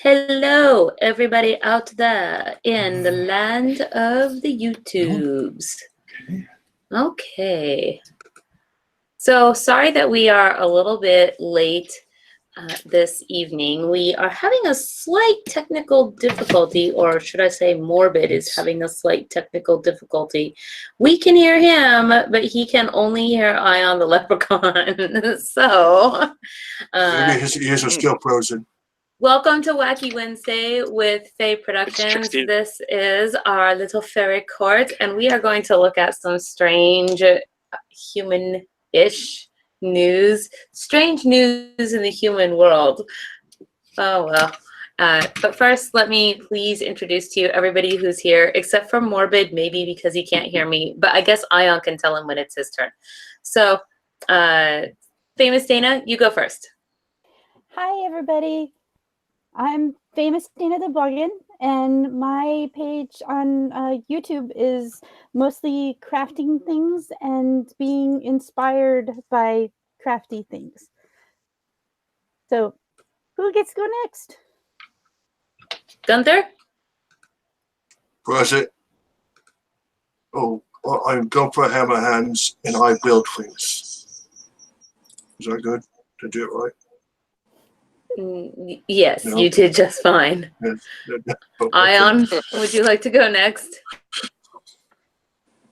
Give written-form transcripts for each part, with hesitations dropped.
Hello, everybody out there in the land of the YouTubes. Okay. So sorry that we are a little bit late this evening. We are having a slight technical difficulty, or should I say Morbid is having a slight technical difficulty. We can hear him, but he can only hear Ion the Leprechaun. So maybe his ears are still frozen. welcome to Wacky Wednesday with FAE Productions. This is our little fairy court, and we are going to look at some strange human-ish news. Strange news in the human world. Oh, well. But first, let me please introduce to you everybody who's here, except for Morbid, maybe because he can't hear me. But I guess Ion can tell him when it's his turn. So, Famous Dana, you go first. Hi, everybody. I'm Famous Dana the Boggan, and my page on YouTube is mostly crafting things and being inspired by crafty things. So, who gets to go next? Gunther? Present. Oh, well, I'm Gunther Hammerhands, and I build things. Is that good? Did I do it right? Yes, No. you did just fine. Yes. Ion, would you like to go next?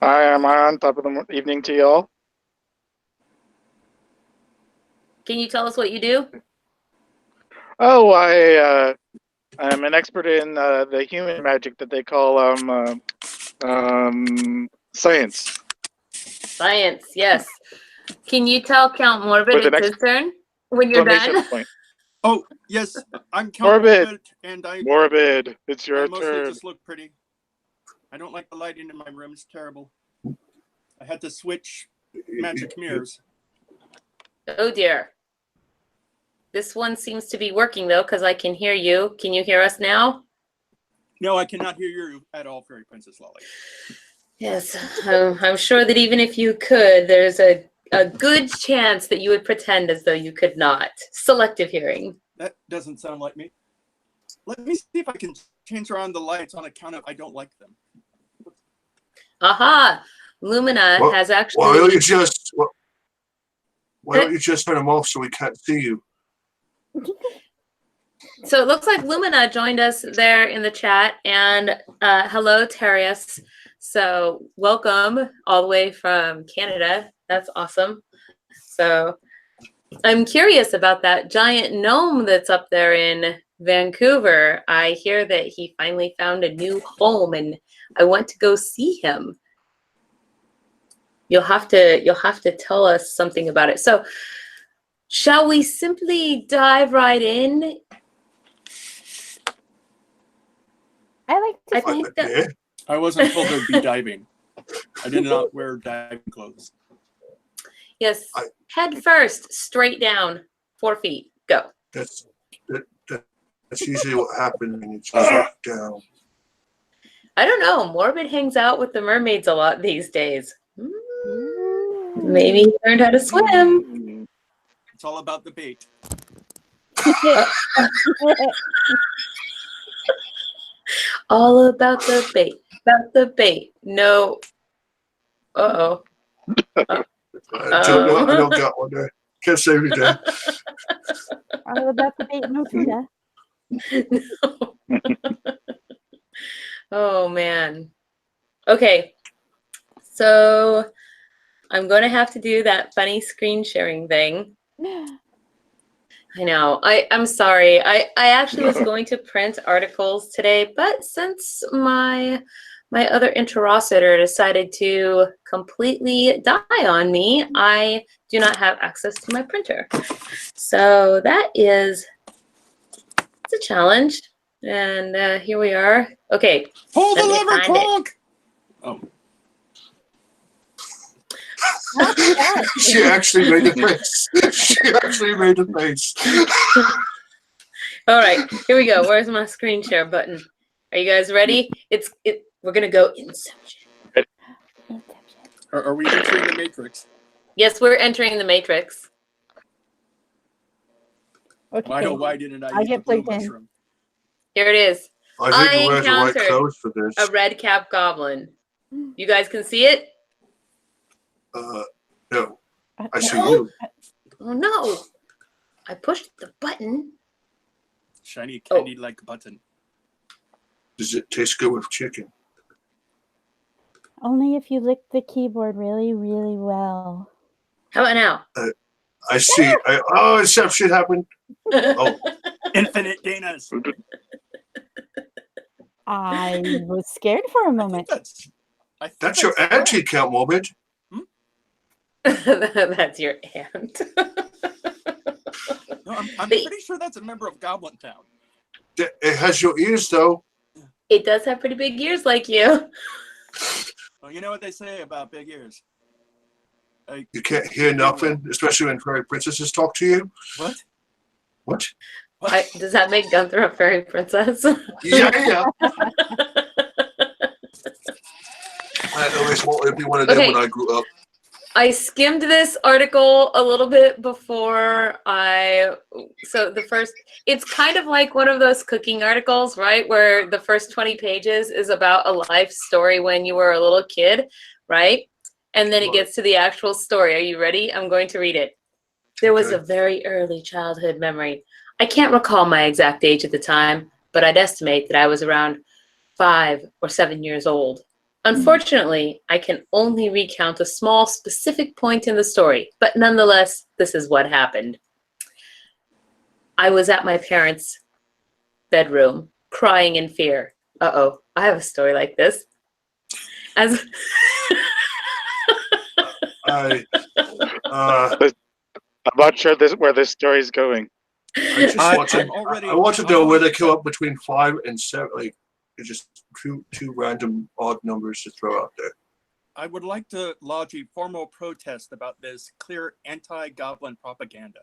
Hi, I'm Ion. Top of the evening to y'all. Can you tell us what you do? Oh, I'm an expert in the human magic that they call science. Science, yes. Can you tell Count Morbid it's his turn when you're done? Point. Oh, yes, I'm Count Morbid, and I Morbid, it's your mostly turn. just look pretty. I don't like the lighting in my room, it's terrible. I had to switch magic mirrors. Oh dear. This one seems to be working though, because I can hear you. Can you hear us now? No, I cannot hear you at all, Fairy Princess Lolly. Yes, I'm sure that even if you could, there's a good chance that you would pretend as though you could not. Selective hearing. That doesn't sound like me. Let me see if I can change around the lights on account of I don't like them. Aha! Lumina has actually... Why don't you just turn them off so we can't see you? So it looks like Lumina joined us there in the chat, and hello, Terius. So welcome all the way from Canada. That's awesome. So I'm curious about that giant gnome that's up there in Vancouver. I hear that he finally found a new home, and I want to go see him. You'll have to tell us something about it. So shall we simply dive right in? I like to think that I wasn't told there'd be diving. I did not wear diving clothes. Yes, head first, straight down, 4 feet, go. That's usually what happens when you just down. I don't know. Morbid hangs out with the mermaids a lot these days. Maybe he learned how to swim. It's all about the bait. All about the bait. About the bait. No. Uh-oh. I don't got one there. Can't say we did. All about the bait, no tuna. No. Oh, man. Okay. So I'm going to have to do that funny screen sharing thing. I know. I'm sorry. I actually was going to print articles today, but since my other interrogator decided to completely die on me, I do not have access to my printer. So that is it's a challenge. And here we are. Okay. Pull the lever, Conk! Oh. She actually made a face. She actually made a face. All right, here we go. Where's my screen share button? Are you guys ready? We're gonna go Inception. Are we entering the Matrix? Yes, we're entering the Matrix. Okay. Why didn't I eat the blue mushroom? Here it is. I I didn't wear the right encountered clothes for this. A red cap goblin. You guys can see it? No, I see No. you. Oh no. I pushed the button. Shiny candy-like button. Does it taste good with chicken? Only if you lick the keyboard really, really well. How about now? I see. Except shit happened. Oh, Infinite Danas. I was scared for a moment. I think that's your correct. anti-count, Morbid. That's your aunt. No, I'm pretty sure that's a member of Goblin Town. It has your ears, though. It does have pretty big ears like you. Well, you know what they say about big ears. You can't hear nothing, especially when fairy princesses talk to you. What? What? Does that make Gunther a fairy princess? Yeah. I always wanted to be one of them when I grew up. I skimmed this article a little bit before it's kind of like one of those cooking articles, right? Where the first 20 pages is about a life story when you were a little kid, right? And then it gets to the actual story. Are you ready? I'm going to read it. There was a very early childhood memory. I can't recall my exact age at the time, but I'd estimate that I was around 5 or 7 years old. Unfortunately, I can only recount a small specific point in the story, but nonetheless, this is what happened. I was at my parents' bedroom, crying in fear. Uh-oh, I have a story like this. I'm not sure where this story's going. I want to know where they come up between 5 and 7. Like, it's just two random odd numbers to throw out there. I would like to lodge a formal protest about this clear anti-goblin propaganda.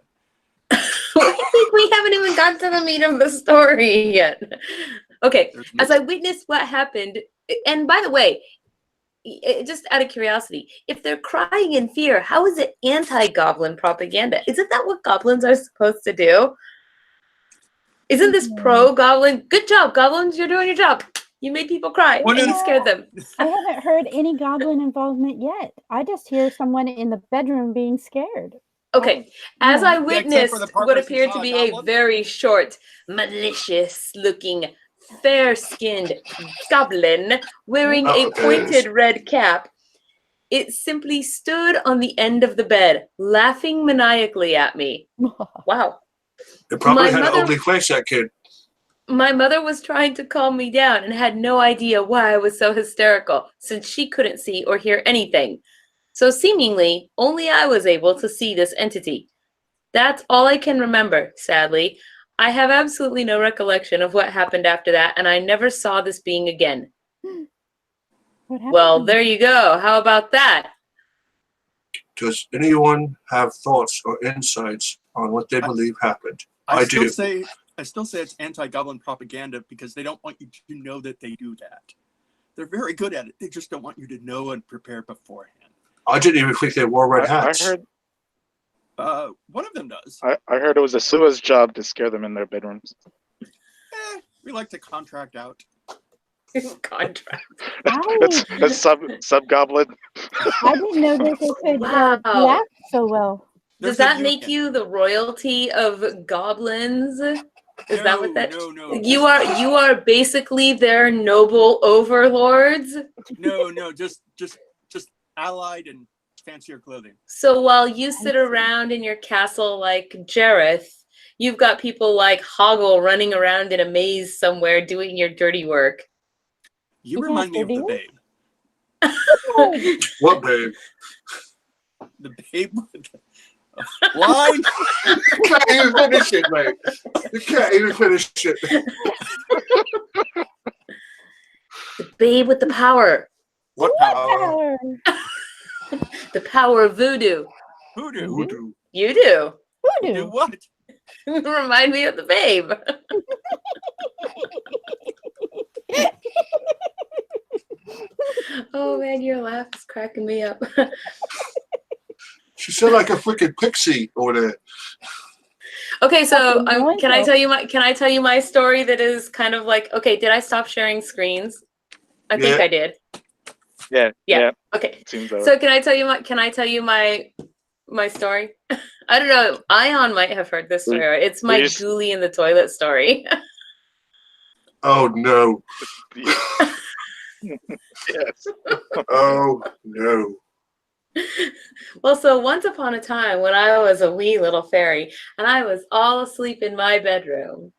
I think we haven't even got to the meat of the story yet. Okay, as I witnessed what happened, and by the way, just out of curiosity, if they're crying in fear, how is it anti-goblin propaganda? Isn't that what goblins are supposed to do? Isn't this pro-goblin? Good job, goblins. You're doing your job. You made people cry and you scared them. I haven't heard any goblin involvement yet. I just hear someone in the bedroom being scared. Okay, as I witnessed what what appeared to be a very short, malicious-looking, fair-skinned goblin wearing a pointed red cap, it simply stood on the end of the bed, laughing maniacally at me. Wow. It probably had an ugly face, that kid. My mother was trying to calm me down and had no idea why I was so hysterical, since she couldn't see or hear anything. So seemingly, only I was able to see this entity. That's all I can remember, sadly. I have absolutely no recollection of what happened after that, and I never saw this being again. Well, there you go. How about that? Does anyone have thoughts or insights on what they believe happened? I do. I still say it's anti-goblin propaganda because they don't want you to know that they do that. They're very good at it. They just don't want you to know and prepare beforehand. I didn't even think they wore red hats. I heard one of them does. I heard it was a Sua's job to scare them in their bedrooms. We like to contract out. Contract. That's sub goblin. I didn't know they could laugh so well. Does that make you the royalty of goblins? Is that what that? No. You are basically their noble overlords. No, just allied and fancier clothing. So while you sit around in your castle like Jareth, you've got people like Hoggle running around in a maze somewhere doing your dirty work. You remind me of the babe. What babe? The babe with the line. You can't even finish it, mate. You can't even finish it. The babe with the power. What power? The power of voodoo. Voodoo. You do. Voodoo. Do what? Remind me of the babe. Oh man, your laugh is cracking me up. She sounded like a freaking pixie over there. Okay, so Fucking no can I info. tell you my story that is kind of like, okay, did I stop sharing screens? I think Yeah. I did. Yeah. Yeah. Okay. Seems so. So can I tell you my story? I don't know. Ion might have heard this story. It's my Please. ghoulie in the toilet story. Oh no. Yes. Oh no. Well, so once upon a time when I was a wee little fairy and I was all asleep in my bedroom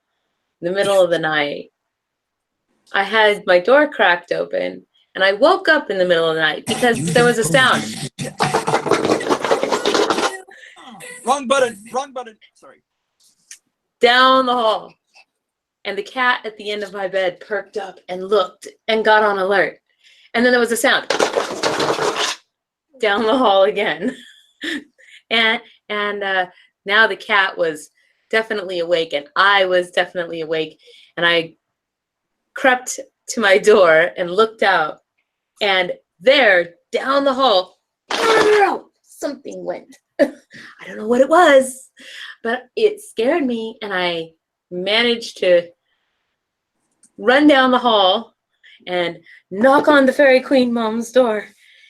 in the middle of the night, I had my door cracked open and I woke up in the middle of the night because there was a sound. Wrong button. Wrong button. Sorry. Down the hall. And the cat at the end of my bed perked up and looked and got on alert. And then there was a sound. Down the hall again. and now the cat was definitely awake and I was definitely awake. And I crept to my door and looked out. And there, down the hall, something went. I don't know what it was, but it scared me. And I managed to run down the hall and knock on the fairy queen mom's door.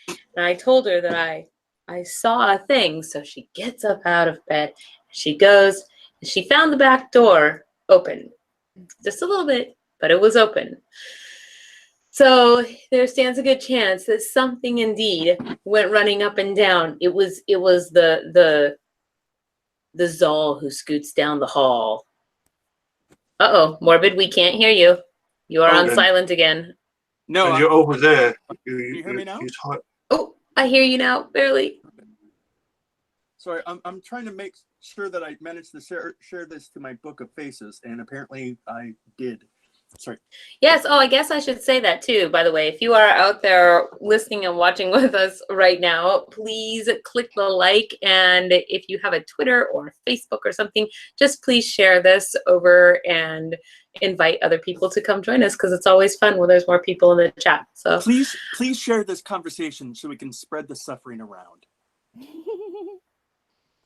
And I told her that I saw a thing. So she gets up out of bed. She goes, and she found the back door open. Just a little bit, but it was open. So there stands a good chance that something indeed went running up and down. It was the Zol who scoots down the hall. Uh-oh, Morbid, we can't hear you. You are on silent again. No, And you're over there. Can you hear me now? Oh, I hear you now, barely. Sorry, I'm trying to make sure that I managed to share this to my book of faces, and apparently I did. Sorry. Yes, oh, I guess I should say that too, by the way. If you are out there listening and watching with us right now, please click the like, and if you have a Twitter or Facebook or something, just please share this over and invite other people to come join us, because it's always fun when there's more people in the chat. So Please share this conversation so we can spread the suffering around.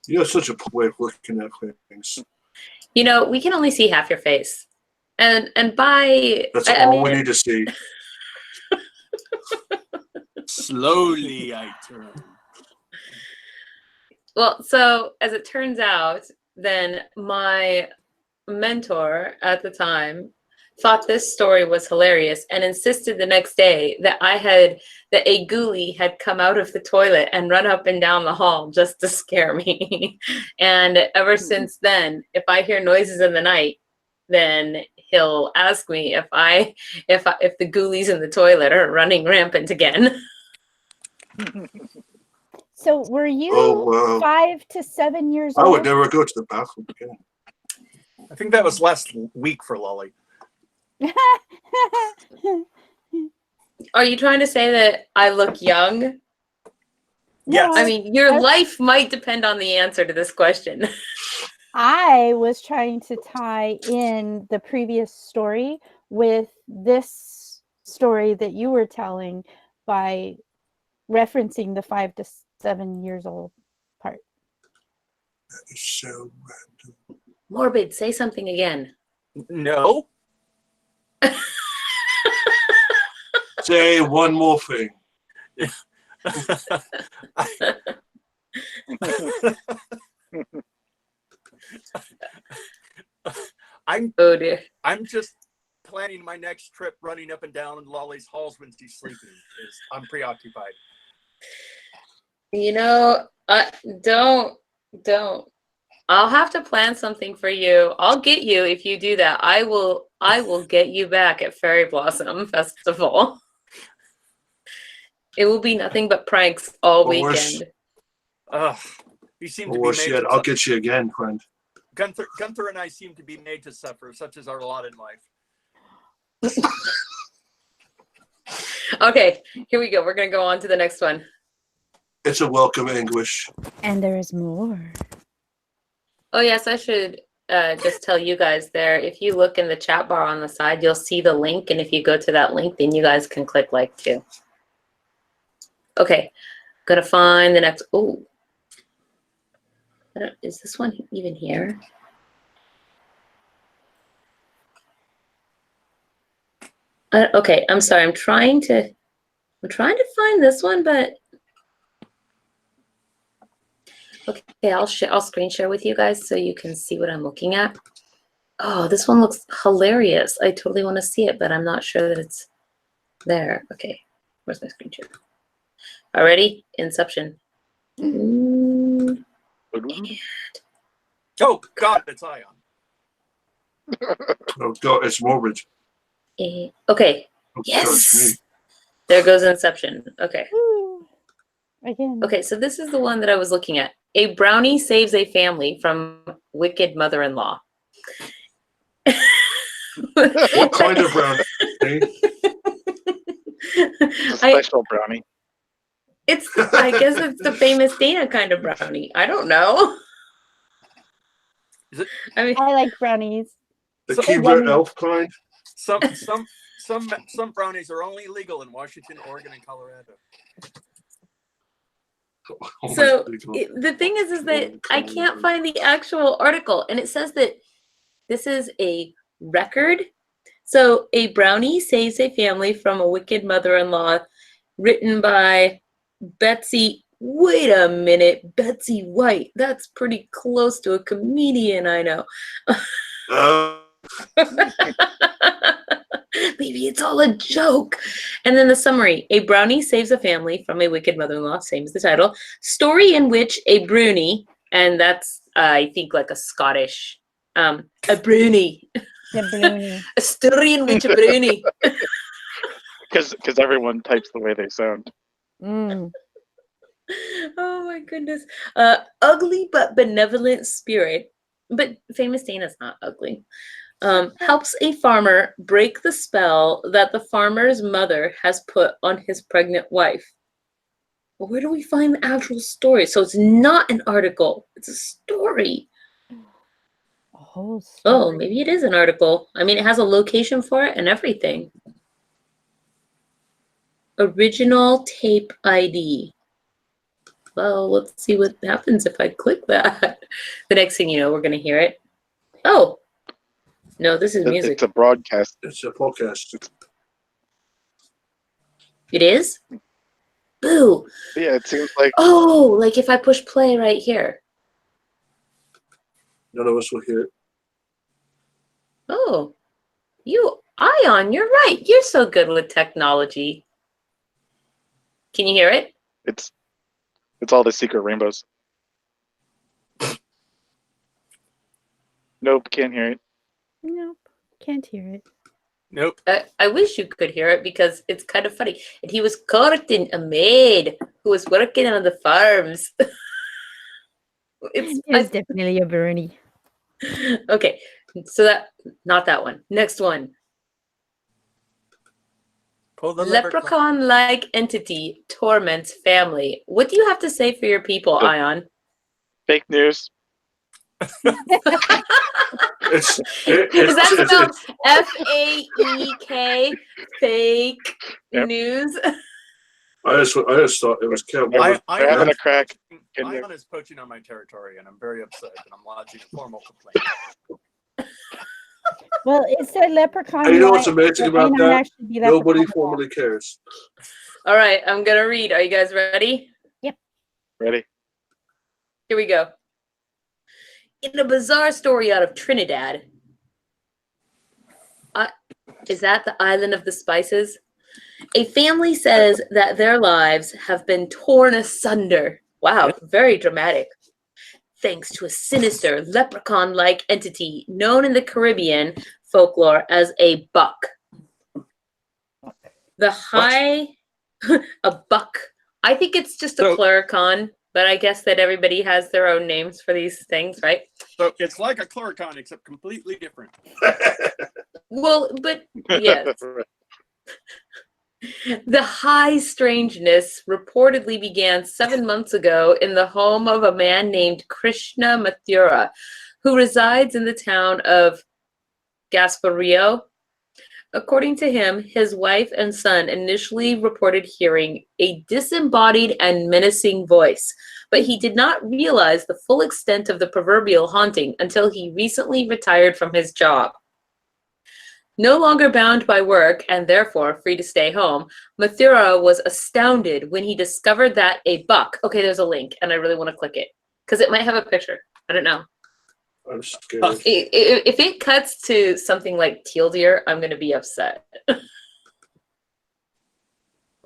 You have such a way of looking at things. you know, we can only see half your face. And by That's all we need to see. Slowly I turn. Well, so as it turns out, then my mentor at the time thought this story was hilarious and insisted the next day that a ghoulie had come out of the toilet and run up and down the hall just to scare me. And ever since then, if I hear noises in the night, then he'll ask me if the ghoulies in the toilet are running rampant again. So were you 5 to 7 years old? I would never go to the bathroom again. I think that was last week for Lolly. Are you trying to say that I look young? Yes. I mean, your life might depend on the answer to this question. I was trying to tie in the previous story with this story that you were telling by referencing the 5 to 7 years old part. That is so random. Morbid, say something again. No. Say one more thing. Oh dear. I'm just planning my next trip running up and down Lolly's halls when she's sleeping. I'm preoccupied. You know, don't. I'll have to plan something for you. I'll get you if you do that. I will get you back at Fairy Blossom Festival. It will be nothing but pranks all weekend. You seem to be Worse made yet, to I'll get you again, friend. Gunther and I seem to be made to suffer, such as our lot in life. Okay, here we go. We're gonna go on to the next one. It's a welcome English. And there is more. Oh yes, I should just tell you guys there. If you look in the chat bar on the side, you'll see the link, and if you go to that link, then you guys can click like too. Okay, gonna find the next. Oh, is this one even here? Okay, I'm sorry. I'm trying to find this one, but okay, I'll screen share with you guys so you can see what I'm looking at. Oh, this one looks hilarious. I totally want to see it, but I'm not sure that it's there. Okay, where's my screen share? Already? Inception. Mm, Oh God, it's Ion. Oh God, it's Morbid. okay. Oh, God, it's Yes. me. There goes Inception. Okay. Woo. Again. Okay, so this is the one that I was looking at. A brownie saves a family from wicked mother-in-law. What kind of brownie? It's a special brownie. I guess it's the famous Dana kind of brownie. I don't know. Is it? I mean, I like brownies. The So- Keebler elf kind? Some brownies are only legal in Washington, Oregon, and Colorado. Oh, so my God. the thing is that I can't find the actual article, and it says that this is a record. So a brownie saves a family from a wicked mother-in-law, written by Betsy. Wait a minute, Betsy White. That's pretty close to a comedian I know. Maybe it's all a joke. And then the summary: a brownie saves a family from a wicked mother-in-law, same as the title. Story in which a brownie, and that's I think like a Scottish, a brownie. The brownie. A story in which a brownie. Because everyone types the way they sound. Mm. Oh my goodness. Ugly but benevolent spirit, but famous Dana's not ugly. Helps a farmer break the spell that the farmer's mother has put on his pregnant wife. Well, where do we find the actual story? So it's not an article, it's a story. A whole Oh, story. maybe it is an article. I mean, it has a location for it and everything. Original tape ID. Well, let's see what happens if I click that. The next thing you know, we're going to hear it. Oh, no, this is music. It's a broadcast. It's a podcast. It is? Boo. Yeah, it seems like Oh, like if I push play right here. None of us will hear it. Oh, Ion, you're right. You're so good with technology. Can you hear it? it's all the secret rainbows. Nope, can't hear it. Nope. Can't hear it. Nope. I wish you could hear it because it's kind of funny. And he was courting a maid who was working on the farms. It's definitely a brownie. Okay, so not that one. Next one. Pull the Leprechaun-like entity torments family. What do you have to say for your people, The- Ion? Fake news. It's, Is that it's, spelled FAEK? Fake Yep. news? I just thought it was Kel. They're having a crack in there. Ion is poaching on my territory, and I'm very upset, and I'm lodging a formal complaint. Well, it's a leprechaun. And you know what's line. amazing It about may not that? actually be Nobody leprechaun at all. formally cares. All right, I'm going to read. Are you guys ready? Ready? Here we go. In a bizarre story out of Trinidad, is that the island of the spices? A family says that their lives have been torn asunder. Wow, very dramatic. Thanks to a sinister leprechaun-like entity known in the Caribbean folklore as a buck. A buck. I think it's just a So- clericon, but I guess that everybody has their own names for these things, right? So it's like a Chloricon, except completely different. Well, but yes. The high strangeness reportedly began 7 months ago in the home of a man named Krishna Mathura, who resides in the town of Gasparillo. According to him, his wife and son initially reported hearing a disembodied and menacing voice, but he did not realize the full extent of the proverbial haunting until he recently retired from his job. No longer bound by work and therefore free to stay home, Mathura was astounded when he discovered that a buck, okay, there's a link and I really want to click it because it might have a picture. I don't know. I'm scared. If it cuts to something like teal deer, I'm going to be upset.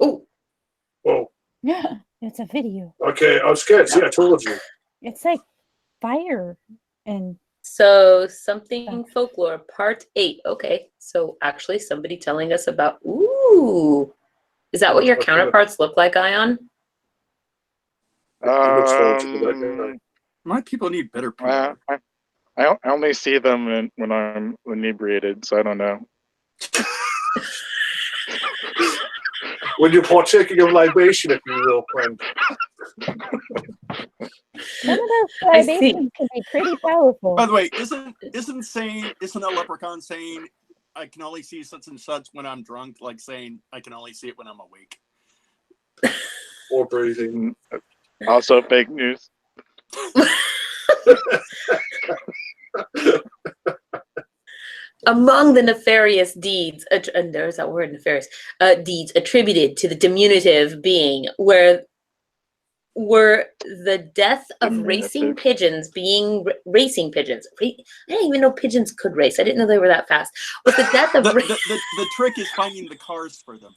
Oh. Whoa. Yeah, it's a video. Okay, I'm scared. See, I told you. It's like fire and So something folklore, part 8. Okay, so actually somebody telling us about, ooh. Is that what your counterparts look like, Ion? My people need better people. I only see them when I'm inebriated, so I don't know. When you're partaking of libation, if you will, friend. some of those libations can be pretty powerful. By the way, isn't a leprechaun saying I can only see such and such when I'm drunk, like saying I can only see it when I'm awake? Or breathing. Also fake news. Among the nefarious deeds, and there's that word, nefarious, deeds attributed to the diminutive being were the death of racing pigeons being racing pigeons. I didn't even know pigeons could race. I didn't know they were that fast. But the death of the trick is finding the cars for them.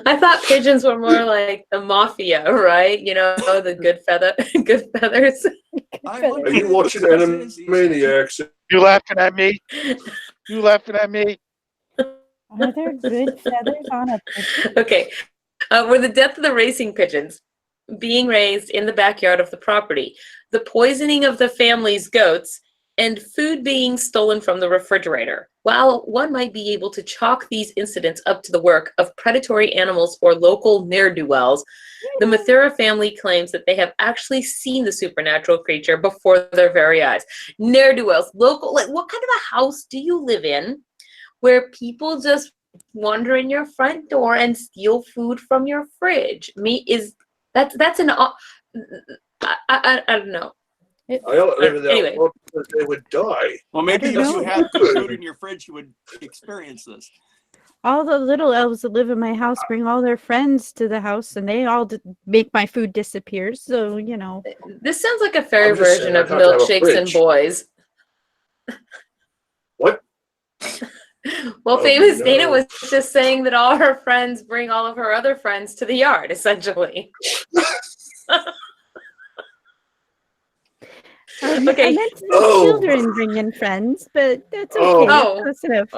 I thought pigeons were more like the mafia, right? You know, the good feathers. Are you watching Animaniacs? You laughing at me? You laughing at me? Are there good feathers on a pigeon? Okay. Were the death of the racing pigeons being raised in the backyard of the property, the poisoning of the family's goats, and food being stolen from the refrigerator. While one might be able to chalk these incidents up to the work of predatory animals or local ne'er-do-wells, the Mathura family claims that they have actually seen the supernatural creature before their very eyes. Ne'er-do-wells, local, like what kind of a house do you live in where people just wander in your front door and steal food from your fridge? That's an I don't know. Anyway, they would die. Well, maybe if you had food in your fridge, you would experience this. All the little elves that live in my house bring all their friends to the house, and they all make my food disappear. So, you know. This sounds like a fairy version of Milkshakes and Boys. What? Well, Famous Dana was just saying that all her friends bring all of her other friends to the yard, essentially. Okay. I meant the children bring in friends, but that's okay. That's enough.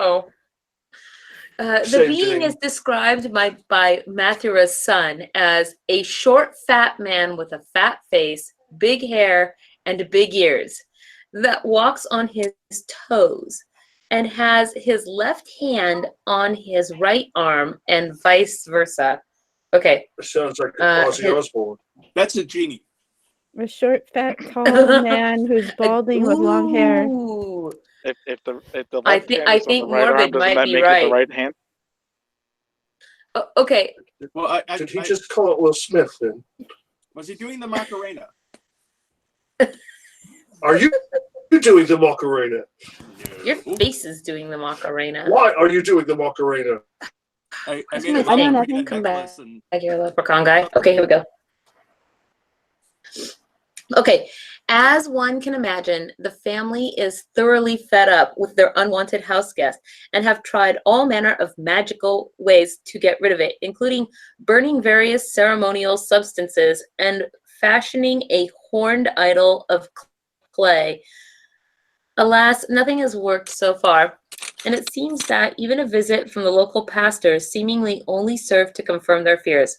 The being is described by Mathura's son as a short, fat man with a fat face, big hair, and big ears that walks on his toes and has his left hand on his right arm and vice versa. Okay. It sounds like Ozzy Osbourne. That's a genie. A short, fat, tall man who's balding with long hair. If the left I hand think on the right Morbid arm, doesn't might that be make right. it the right hand? Okay. Well, did he just call it Will Smith then? Was he doing the Macarena? Are you doing the Macarena? Your face is doing the Macarena. Why are you doing the Macarena? I don't know. Come back. You're a leprechaun guy. Okay, here we go. Okay, as one can imagine, the family is thoroughly fed up with their unwanted house guest and have tried all manner of magical ways to get rid of it, including burning various ceremonial substances and fashioning a horned idol of clay. Alas, nothing has worked so far, and it seems that even a visit from the local pastors seemingly only served to confirm their fears.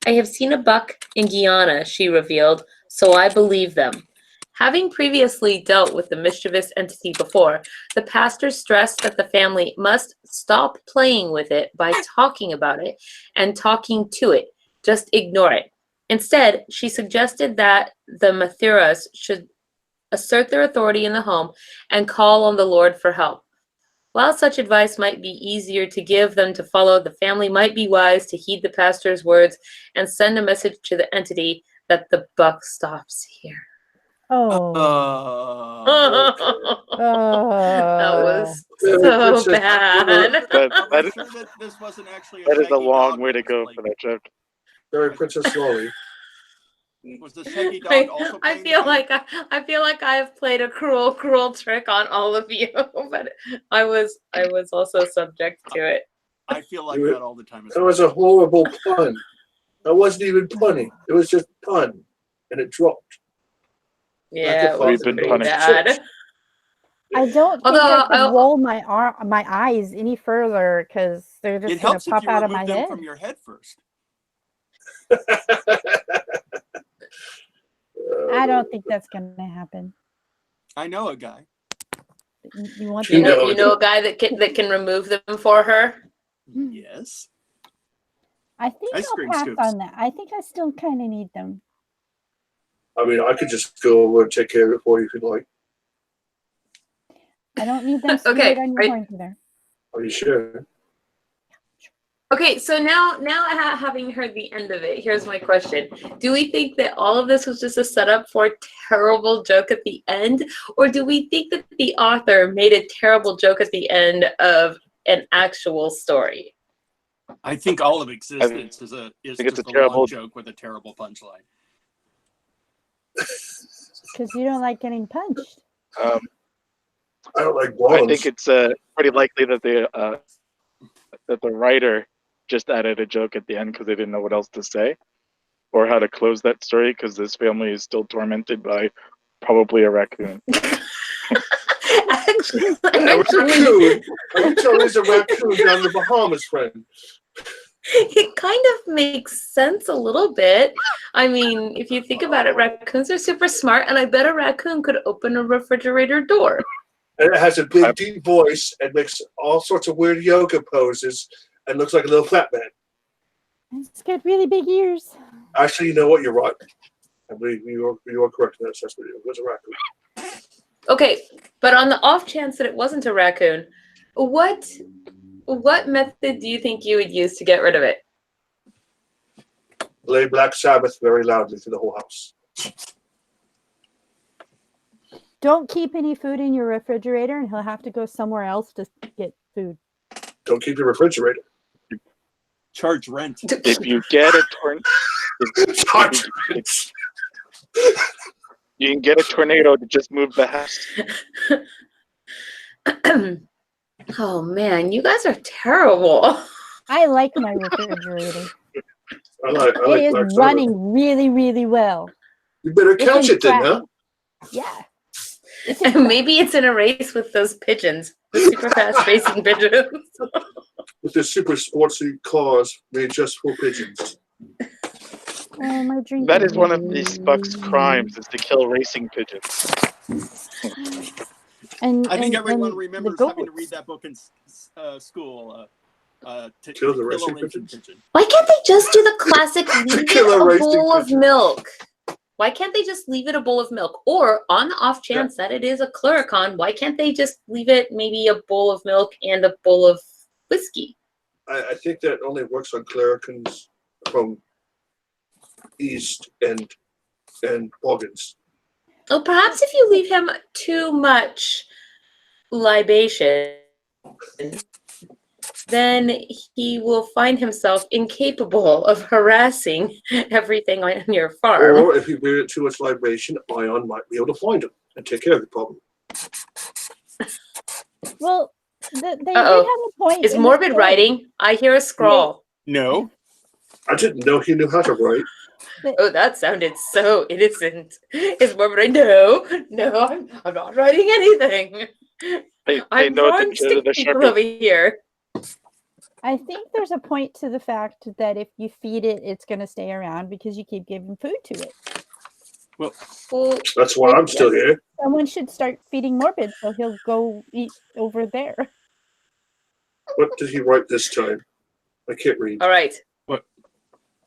I have seen a buck in Guyana, she revealed, so I believe them. Having previously dealt with the mischievous entity before, the pastor stressed that the family must stop playing with it by talking about it and talking to it. Just ignore it. Instead, she suggested that the Mathuras should assert their authority in the home and call on the Lord for help. While such advice might be easier to give than to follow, the family might be wise to heed the pastor's words and send a message to the entity that the buck stops here. Oh. That was Fairy so Princess bad. Are we sure that this wasn't actually a That is a shaggy long dog way that to was go for that joke. Fairy Princess Lolly. Was the shaggy dog also I playing feel the like I feel like I have played a cruel trick on all of you, but I was also subject to it. I feel like that all the time. As That well. was a horrible pun. That wasn't even punny. It was just pun, and it dropped. Yeah, it We've was been pretty punning. bad. I don't think Although I could I'll- roll my eyes any further because they're It just gonna helps if pop you out of my remove them head. from your head first. I don't think that's gonna happen. I know a guy. You want You the know you know a guy that can remove them for her. Yes. I think Ice I'll cream pass scoops. on that. I think I still kind of need them. I mean, I could just go over and take care of it for you if you'd like. I don't need them Okay, smeared on your right. horns either. Are you sure? Okay, so now having heard the end of it, here's my question. Do we think that all of this was just a setup for a terrible joke at the end? Or do we think that the author made a terrible joke at the end of an actual story? I think all of existence is think just it's a a terrible- long joke with a terrible punchline. Because you don't like getting punched. I don't like I blondes. think it's pretty likely that the writer just added a joke at the end because they didn't know what else to say or how to close that story because this family is still tormented by probably a raccoon. Actually, A raccoon. I can tell there's a raccoon down in the Bahamas, friend. it kind of makes sense a little bit. I mean, if you think about it, raccoons are super smart, and I bet a raccoon could open a refrigerator door. And it has a big, deep voice and makes all sorts of weird yoga poses and looks like a little fat man. It's got really big ears. Actually, you know what? You're right. I believe you are correct in that assessment. It was a raccoon. Okay, but on the off chance that it wasn't a raccoon, what method do you think you would use to get rid of it? Play Black Sabbath very loudly through the whole house. Don't keep any food in your refrigerator, and he'll have to go somewhere else to get food. Don't keep your refrigerator. Charge rent. If you get a Charge you can get a tornado to just move the house. Oh man, you guys are terrible. I like my refrigerator. I like It is Black Sabbath. running really, really well. You better catch can it then, track- huh? Yeah. Maybe it's in a race with those pigeons, the super fast racing pigeons. With the super sportsy cars made just for pigeons. Oh, my drink. That is one of these Buck's crimes, is to kill racing pigeons. And I think everyone and remembers the having to read goats. that book in school. To Kill the kill a racing racing pigeons? pigeon. Why can't they just do the classic leave Kill a it a racing bowl of pigeon. milk? Why can't they just leave it a bowl of milk? Or on the off chance that it is a Cluricon, why can't they just leave it maybe a bowl of milk and a bowl of whiskey? I think that only works on Clericans from East and Boggans. Well, perhaps if you leave him too much libation, then he will find himself incapable of harassing everything on your farm. Or if you read it too much libation, Ion might be able to find him and take care of the problem. Well, they did Uh-oh. have a point. Is in the Morbid story. writing? I hear a scrawl. No. I didn't know he knew how to write. Oh, that sounded so innocent. Is Morbid writing? No, I'm not writing anything. Pay I'm no drawing attention to stick the people Sharpie. over here. I think there's a point to the fact that if you feed it, it's going to stay around because you keep giving food to it. Well, That's why I'm still here. Someone should start feeding Morbid so he'll go eat over there. What did he write this time? I can't read. all right.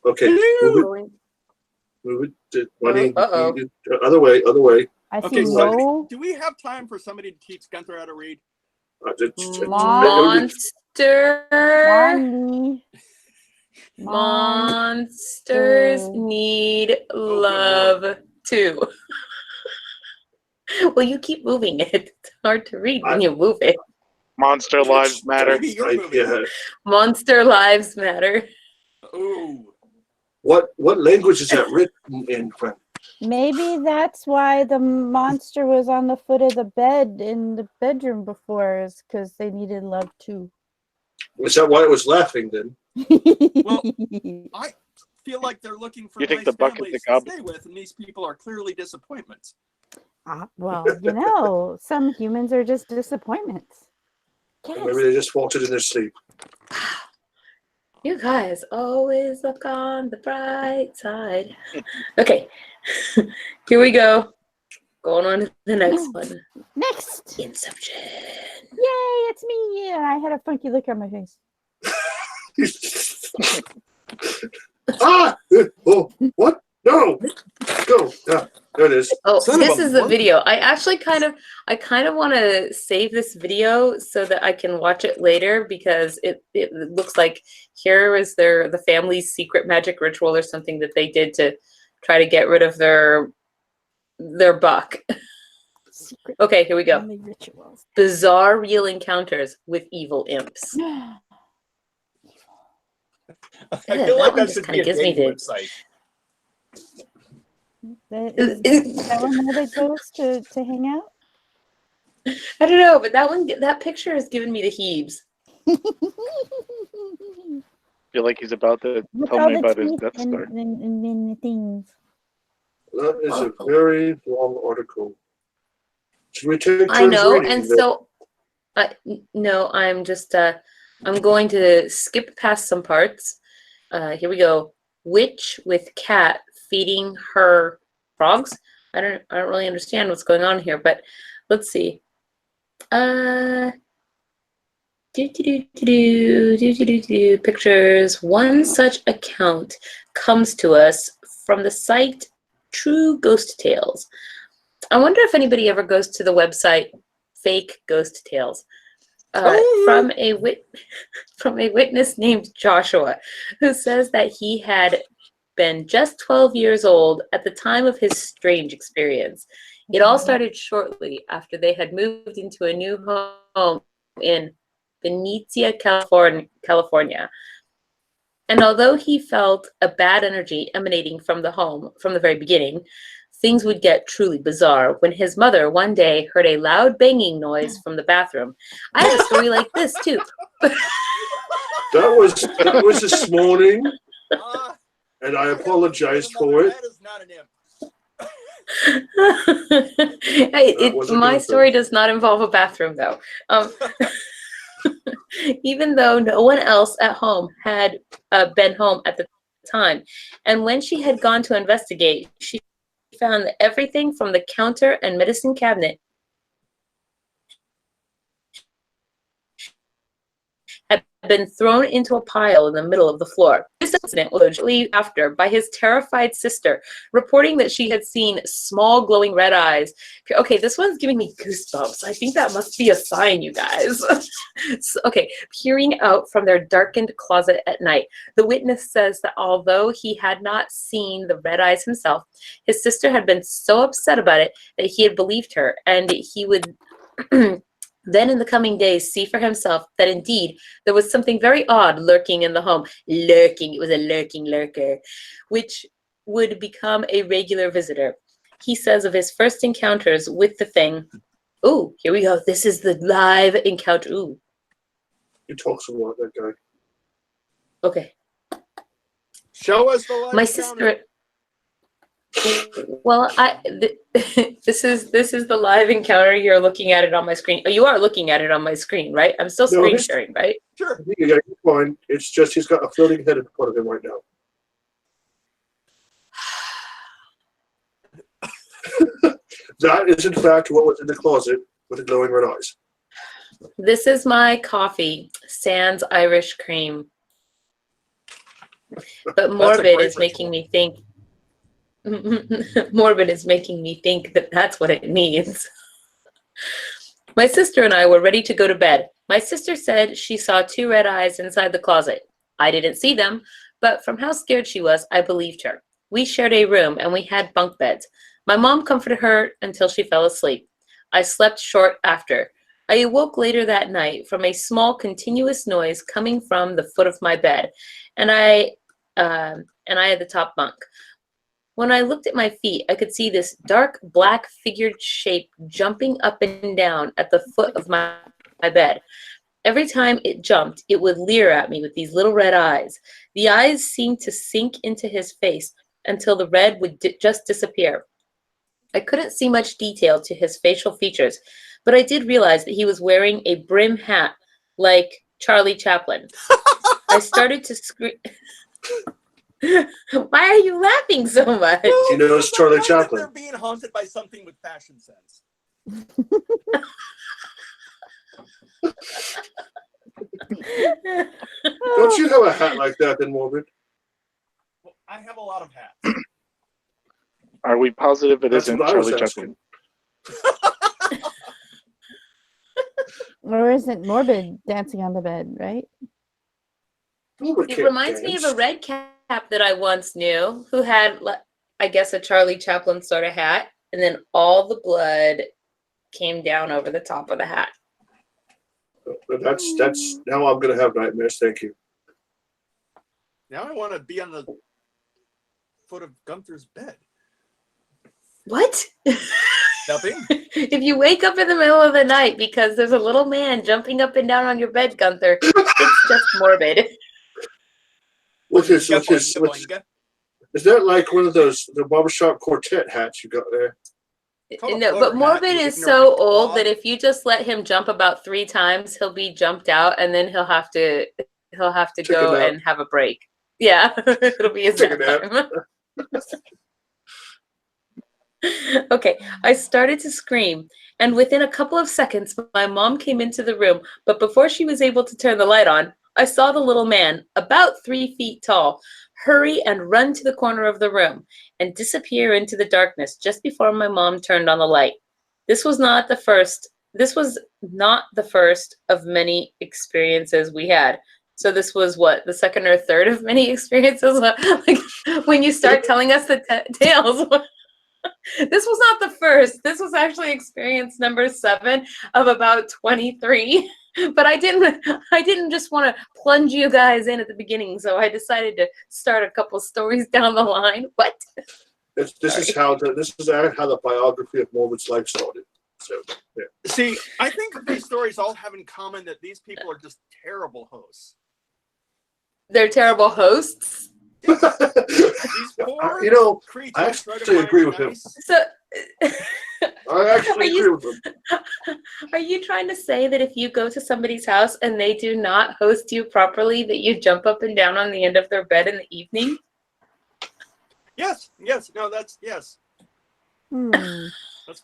Okay, move it to money. Uh-oh. Other way. I see Okay, so- no Do we have time for somebody to teach Gunther how to read? Monster. money. Monsters need love too. Well, you keep moving it. It's hard to read when you move it. Monster lives matter. Maybe you're moving. Yeah. Monster lives matter. Ooh. What language is that written in, friend? Maybe that's why the monster was on the foot of the bed in the bedroom before, is because they needed love too. Is that why it was laughing then? Well, I feel like they're looking for You think nice the bucket's families a to gob- stay with, and these people are clearly disappointments. Well, you know, some humans are just disappointments. Or Yes. maybe they just faltered in their sleep. You guys always look on the bright side. Okay, here we go. Going on to the next one. Next. Inception. Yay, it's me. Yeah, I had a funky look on my face. Ah! Oh, what? No! Go. Yeah, there it is. Oh, Son of this a is the monkey. video. I actually kind of want to save this video so that I can watch it later, because it looks like here is the family's secret magic ritual or something that they did to try to get rid of their buck. Secret Okay, here we go. family rituals. Bizarre real encounters with evil imps. I Yeah, feel that like one that just should kinda be a gives me dating the- website. Is that one where they goes to hang out? I don't know, but that picture has given me the heebs. Feel like he's about to With tell all me the about his teeth Death Star. and the things. That is a very long article. Should we take I turns know, reading and this? so no, I'm just I'm going to skip past some parts. Here we go. Witch with cat feeding her frogs. I don't really understand what's going on here, but let's see. Pictures. One such account comes to us from the site True Ghost Tales. I wonder if anybody ever goes to the website Fake Ghost Tales. From a witness named Joshua, who says that he had been just 12 years old at the time of his strange experience. It all started shortly after they had moved into a new home in Venezia, California. And although he felt a bad energy emanating from the home from the very beginning, things would get truly bizarre when his mother one day heard a loud banging noise from the bathroom. I have a story like this too. That was this morning, Ah, and I apologize for it. That is not an imp. My story does not involve a bathroom, though. Even though no one else at home had been home at the time. And when she had gone to investigate, she found that everything from the counter and medicine cabinet had been thrown into a pile in the middle of the floor. This incident was shortly after by his terrified sister, reporting that she had seen small glowing red eyes. Okay, this one's giving me goosebumps. I think that must be a sign, you guys. Okay, peering out from their darkened closet at night. The witness says that although he had not seen the red eyes himself, his sister had been so upset about it that he had believed her, and he would then in the coming days see for himself that indeed there was something very odd lurking in the home. Lurking, it was a lurking lurker, which would become a regular visitor. He says of his first encounters with the thing. Ooh, here we go. This is the live encounter. Ooh. He talks a lot, that guy. Okay. Show us the live My encounter. sister. Well, this is the live encounter. You're looking at it on my screen. Oh, you are looking at it on my screen, right? I'm still screen sharing, right? Sure. Yeah, he's fine. It's just he's got a floating head in front of him right now. That is, in fact, what was in the closet with the glowing red eyes. This is my coffee, sans Irish cream. But Morbid is making me think. Morbid is making me think that that's what it means. My sister and I were ready to go to bed. My sister said she saw two red eyes inside the closet. I didn't see them, but from how scared she was, I believed her. We shared a room and we had bunk beds. My mom comforted her until she fell asleep. I slept short after. I awoke later that night from a small continuous noise coming from the foot of my bed, and I had the top bunk. When I looked at my feet, I could see this dark black figured shape jumping up and down at the foot of my bed. Every time it jumped, it would leer at me with these little red eyes. The eyes seemed to sink into his face until the red would just disappear. I couldn't see much detail to his facial features, but I did realize that he was wearing a brim hat like Charlie Chaplin. I started to scream. Why are you laughing so much? You know, it's Charlie Chaplin. They're being haunted by something with fashion sense. Don't you have a hat like that then, Morbid? Well, I have a lot of hats. Are we positive it That's isn't what I was Charlie asking. Chaplin? Or isn't Morbid dancing on the bed, right? Morbid It can't reminds me of dance. a red cap that I once knew who had, I guess, a Charlie Chaplin sort of hat, and then all the blood came down over the top of the hat. But that's now I'm gonna have nightmares. Thank you. Now I want to be on the foot of Gunther's bed. What? Nothing. If you wake up in the middle of the night because there's a little man jumping up and down on your bed, Gunther, it's just morbid. Is that like one of those the barbershop quartet hats you got there? No, but Morbid is so old that if you just let him jump about 3 times, he'll be jumped out, and then he'll have to go and have a break. Yeah, it'll be his nap time. Okay, I started to scream, and within a couple of seconds, my mom came into the room, but before she was able to turn the light on, I saw the little man, about 3 feet tall, hurry and run to the corner of the room and disappear into the darkness just before my mom turned on the light. This was not the first of many experiences we had. So this was what, the second or third of many experiences? Like when you start telling us the tales. This was not the first. This was actually experience number 7 of about 23. But I didn't just want to plunge you guys in at the beginning, so I decided to start a couple stories down the line. What? This is how the biography of Morbid's life started. So yeah. See, I think these stories all have in common that these people are just terrible hosts. They're terrible hosts. These poor creatures I actually agree with him. So I actually agree with him. Are you trying to say that if you go to somebody's house and they do not host you properly, that you jump up and down on the end of their bed in the evening? Yes. No, that's yes. That's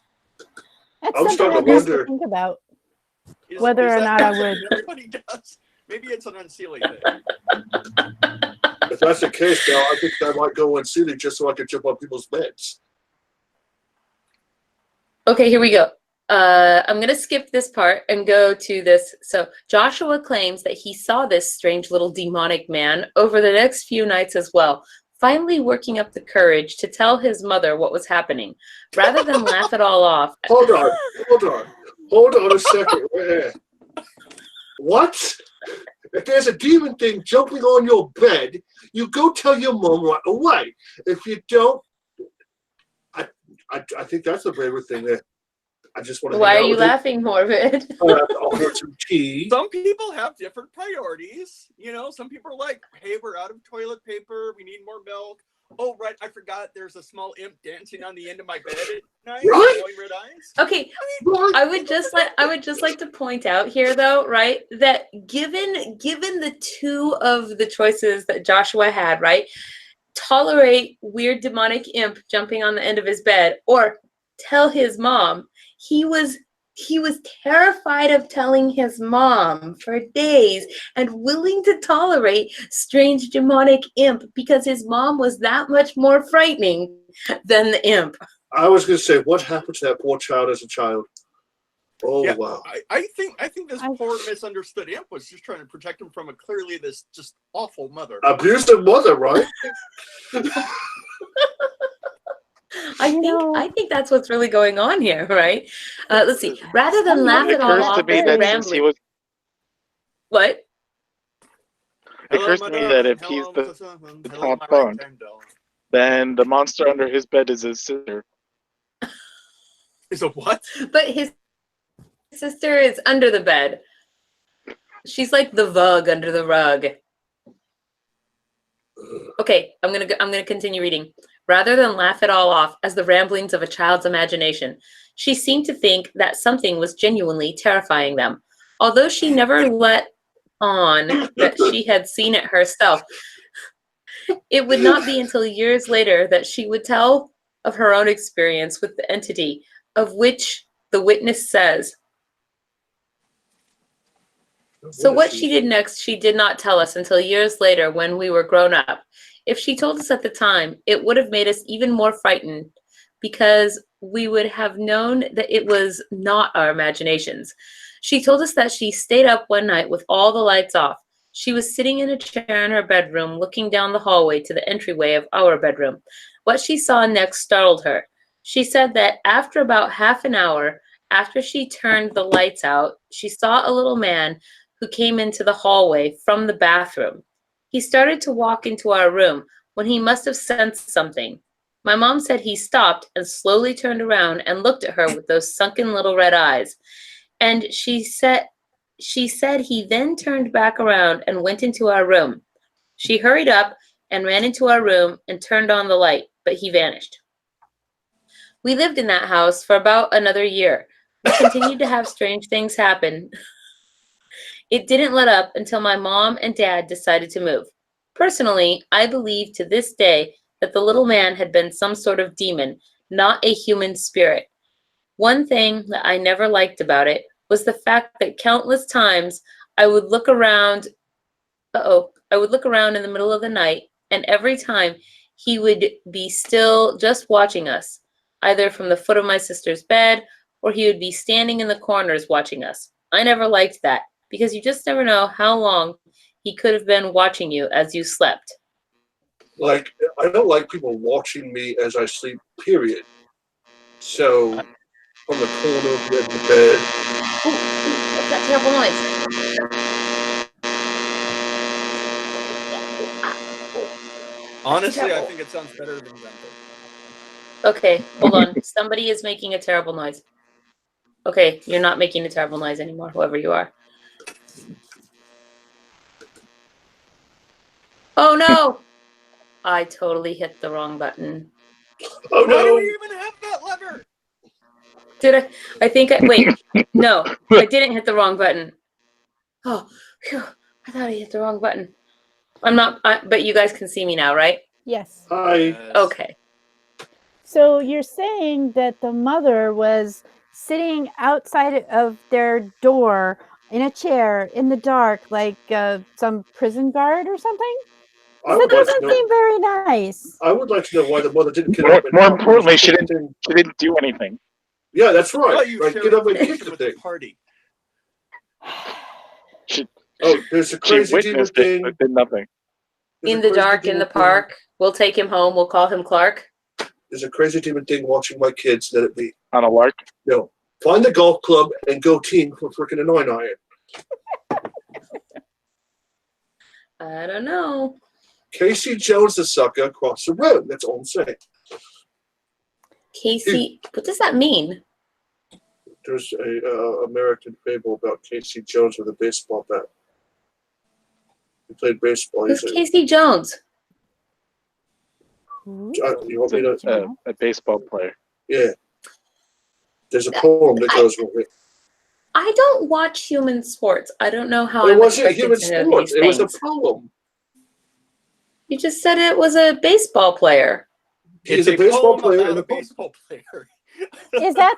I'm something starting I'd to have to wonder. think about. Whether or not I would. Everybody does. Maybe it's an unseelie thing. If that's the case, now I think I might go unsealy just so I can jump on people's beds. Okay, here we go. I'm going to skip this part and go to this. So Joshua claims that he saw this strange little demonic man over the next few nights as well, finally working up the courage to tell his mother what was happening. Rather than laugh it all off. Hold on a second. What? If there's a demon thing jumping on your bed, you go tell your mom right away. If you don't, I think that's the braver thing there. I just want to. Why are you laughing, Morbid? I'll have some tea. Some people have different priorities. You know, some people are like, hey, we're out of toilet paper. We need more milk. Oh, right. I forgot there's a small imp dancing on the end of my bed at night. Right? Red eyes. Okay. I would just like to point out here, though, right, that given the 2 of the choices that Joshua had, right, tolerate weird demonic imp jumping on the end of his bed or tell his mom, he was terrified of telling his mom for days and willing to tolerate strange demonic imp because his mom was that much more frightening than the imp. I was going to say, what happened to that poor child as a child? Oh, yeah, wow. I think this poor misunderstood imp was just trying to protect him from clearly this just awful mother. Abusive mother, right? I think that's what's really going on here, right? Let's see. Rather than laugh It it all occurs to off me as that the since he rambling. was, What? it occurs to me that if he's the top phone, then the monster under his bed is his sister. Is a what? But his sister is under the bed. She's like the vug under the rug. Okay, I'm gonna continue reading. Rather than laugh it all off as the ramblings of a child's imagination, she seemed to think that something was genuinely terrifying them. Although she never let on that she had seen it herself, it would not be until years later that she would tell of her own experience with the entity, of which the witness says. So what she did next, she did not tell us until years later when we were grown up. If she told us at the time, it would have made us even more frightened because we would have known that it was not our imaginations. She told us that she stayed up one night with all the lights off. She was sitting in a chair in her bedroom, looking down the hallway to the entryway of our bedroom. What she saw next startled her. She said that after about half an hour, after she turned the lights out, she saw a little man who came into the hallway from the bathroom. He started to walk into our room when he must have sensed something. My mom said he stopped and slowly turned around and looked at her with those sunken little red eyes. And she said he then turned back around and went into our room. She hurried up and ran into our room and turned on the light, but he vanished. We lived in that house for about another year. We continued to have strange things happen. It didn't let up until my mom and dad decided to move. Personally, I believe to this day that the little man had been some sort of demon, not a human spirit. One thing that I never liked about it was the fact that countless times I would look around in the middle of the night, and every time he would be still just watching us, either from the foot of my sister's bed or he would be standing in the corners watching us. I never liked that, because you just never know how long he could have been watching you as you slept. Like, I don't like people watching me as I sleep, period. So, on the corner of the bed. What's that terrible noise? Honestly, I think it sounds better than Gunther. Okay, hold on. Somebody is making a terrible noise. Okay, you're not making a terrible noise anymore, whoever you are. Oh no! I totally hit the wrong button. Oh Why do no! we even have that lever? Did I? Wait. No, I didn't hit the wrong button. Oh, phew, I thought I hit the wrong button. I'm not, but you guys can see me now, right? Yes. Hi. Okay. So you're saying that the mother was sitting outside of their door in a chair in the dark, like some prison guard or something? That doesn't seem very nice. I would like to know why the mother didn't get up. More importantly, she didn't do anything. Yeah, that's right. Well, you Like, share get up and kick information the with thing. the party. There's a crazy demon witnessed thing. it, but did nothing. In the dark, in the park. We'll take him home. We'll call him Clark. There's a crazy demon thing watching my kids. Let it be. On a lark? No. Find the golf club and go team for freaking a 9-iron. I don't know. Casey Jones the sucker across the road. That's all I'm saying. Casey, what does that mean? There's a American fable about Casey Jones with a baseball bat. He played baseball. Who's Casey Jones? You want me to? A baseball player. Yeah. There's a poem that goes with it. I don't watch human sports. I don't know how It I'm wasn't a expected human to know sport. these It was things. a poem. You just said it was a baseball player. He's a baseball player and in a a poem. baseball player. Is that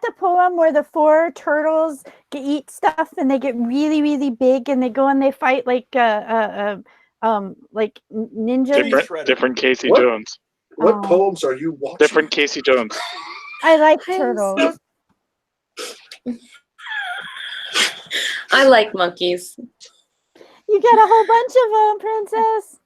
the poem where the 4 turtles eat stuff and they get really, really big and they go and they fight like ninjas? Different Casey What? Jones. What poems are you watching? Different Casey Jones. I like turtles. I like monkeys. You get a whole bunch of them, princess.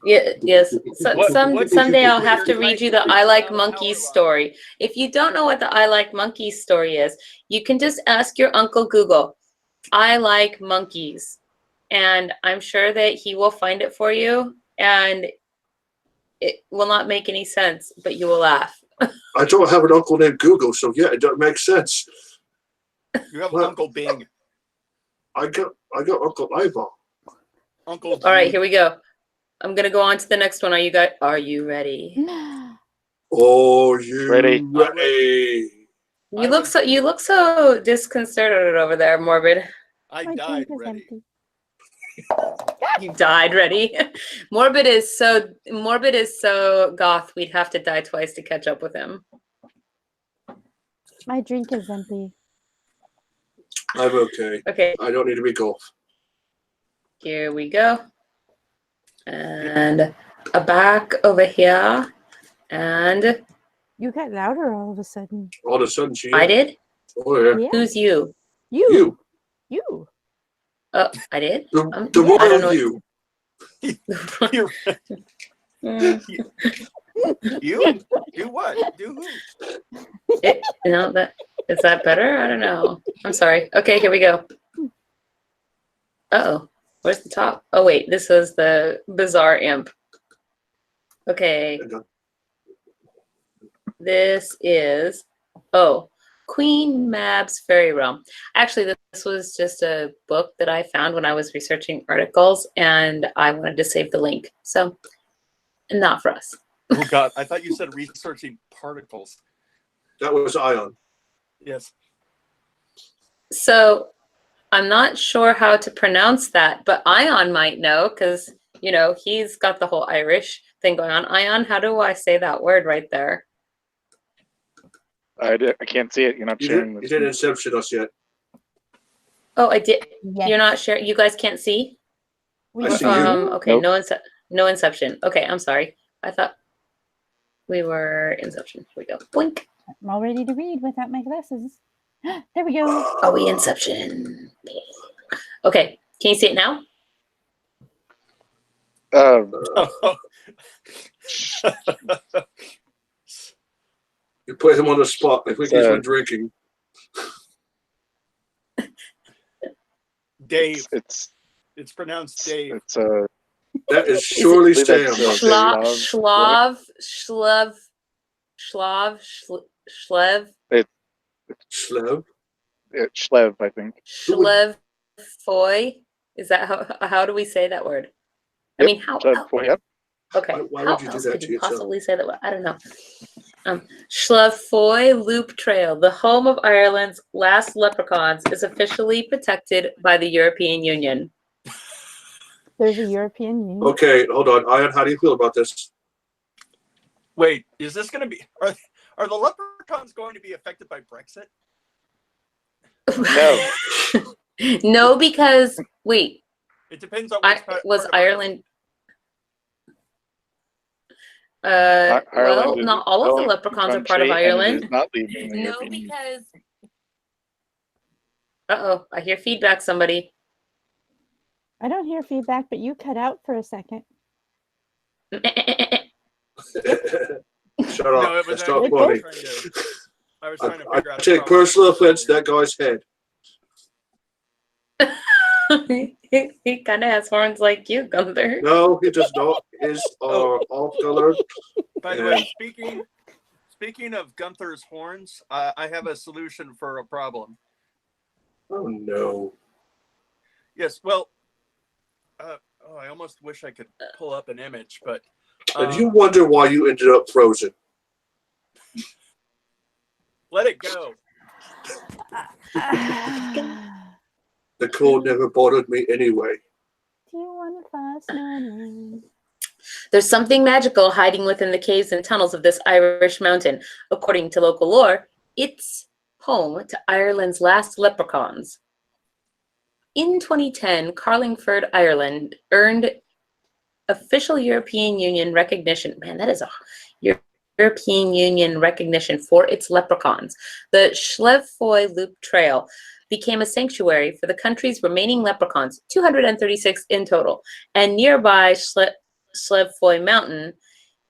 Yeah, yes. What Someday I'll what have you're to trying read you to the do I is Like how Monkeys long? story. If you don't know what the I Like Monkeys story is, you can just ask your Uncle Google, I like monkeys. And I'm sure that he will find it for you. And it will not make any sense, but you will laugh. I don't have an uncle named Google, so yeah, it doesn't make sense. You have Well, Uncle Bing, I got Uncle Ivar. Uncle. All right, Jude. here we go. I'm gonna go on to the next one. Are you ready? Oh, you Ready. ready? You look so disconcerted over there, Morbid. I My died drink is ready. empty. You died ready. Morbid is so goth. We'd have to die twice to catch up with him. My drink is empty. I'm okay. Okay, I don't need to be golf. here we go. And a back over here. And You got louder all of a sudden. All of a sudden, she. I did? Oh yeah. Yeah. Who's you? You. Oh, I did? The I don't royal know. you. You're- Mm, You do what? Do who? is that better? I don't know. I'm sorry. Okay, here we go. Uh-oh. Where's the top? Oh, wait. This was the bizarre imp. Okay. This is, Queen Mab's Fairy Realm. Actually, this was just a book that I found when I was researching articles, and I wanted to save the link. So, not for us. Oh God, I thought you said researching particles. That was Ion. Yes. So, I'm not sure how to pronounce that, but Ion might know because, he's got the whole Irish thing going on. Ion, how do I say that word right there? I can't see it. You're not sharing You this. didn't inception us yet. Oh, I did. Yes. You're not sharing. You guys can't see? We I can see you. Okay, Nope. no inception. Okay, I'm sorry. I thought we were inception. Here we go. Blink. I'm all ready to read without my glasses. There we go. Are we inception? Okay, can you see it now? You put him on the spot. I think he's So- been drinking. Dave. It's It's pronounced Dave. it's That is surely believe Sam. that's, Schlev. Slev. Schlev, I think. Schlev Foy. Is that how do we say that word? I Yep, mean, how? Schlev, yep. Okay. Why How would you do else that could to you yourself? possibly say that word? I don't know. Schlefoy Loop Trail, the home of Ireland's last leprechauns, is officially protected by the European Union. There's a European Union. Okay, hold on. Ion, how do you feel about this? Wait, is this going to be? Are the leprechauns going to be affected by Brexit? No. No, because wait, It depends on which part was of Ireland. Ireland Well, is not its all of the own leprechauns are part of country, and it is Ireland. not leaving the No, European Union. because. Uh-oh, I hear feedback. Somebody. I don't hear feedback, but you cut out for a second. Shut No, up. it was That's not actually- funny. I was trying to I figure out. a take problem personal offense to earlier. that guy's head. He kind of has horns like you, Gunther. No, he does not. His are off color. By the Yeah. way, speaking of Gunther's horns, I have a solution for a problem. Oh no. Yes, well, I almost wish I could pull up an image, but And you wonder why you ended up frozen. let it go. The cold never bothered me anyway. Do you want to fast snowman? There's something magical hiding within the caves and tunnels of this Irish mountain. According to local lore, it's home to Ireland's last leprechauns. In 2010, Carlingford, Ireland earned official European Union recognition. Man, that is a European Union recognition for its leprechauns. The Schlefoy Loop Trail became a sanctuary for the country's remaining leprechauns, 236 in total, and nearby Schlevfoy Mountain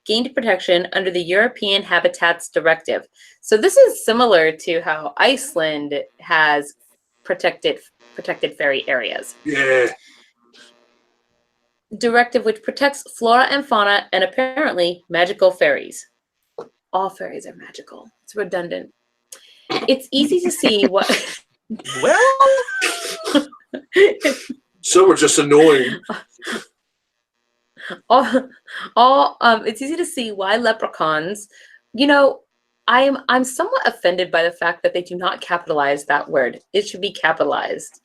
gained protection under the European Habitats Directive. So this is similar to how Iceland has protected fairy areas. Yeah. Directive which protects flora and fauna and apparently magical fairies. All fairies are magical. It's redundant. It's easy to see what... Well, Some are just annoying. It's easy to see why leprechauns, you know, I'm somewhat offended by the fact that they do not capitalize that word. It should be capitalized.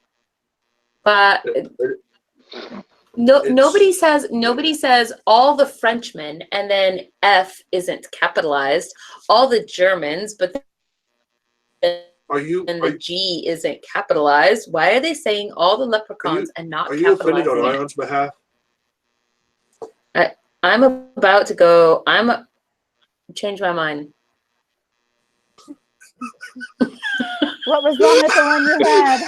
But nobody says all the Frenchmen and then F isn't capitalized. All the Germans, but then the G isn't capitalized. Why are they saying all the leprechauns and not capitalizing? Are you offended on Ion's behalf? I'm about to go. Change my mind. What was wrong with the one you had?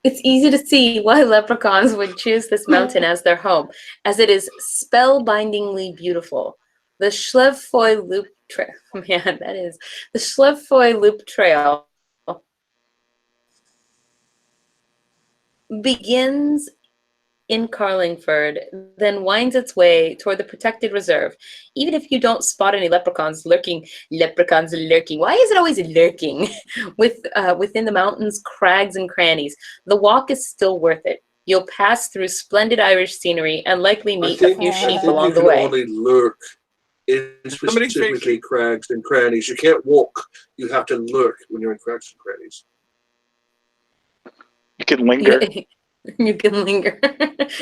It's easy to see why leprechauns would choose this mountain as their home, as it is spellbindingly beautiful. The Schlevfoy Loop Trail, man, that is the Schlevfoy Loop Trail begins in Carlingford, then winds its way toward the protected reserve. Even if you don't spot any leprechauns lurking. Why is it always lurking? Within the mountains, crags, and crannies, the walk is still worth it. You'll pass through splendid Irish scenery and likely meet a few sheep along the way. Only lurk in specifically crags and crannies. You can't walk. You have to lurk when you're in crags and crannies. You can linger. You can linger.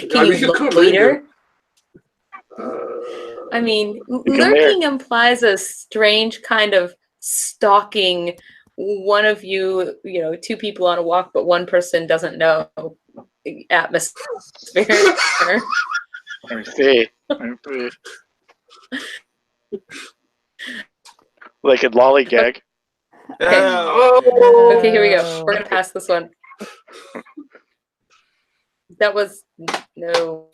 Can you loiter? I mean, lurking implies a strange kind of stalking one of you, two people on a walk, but one person doesn't know atmosphere. I see. Like a lollygag. Okay, here we go. We're going to pass this one. That was no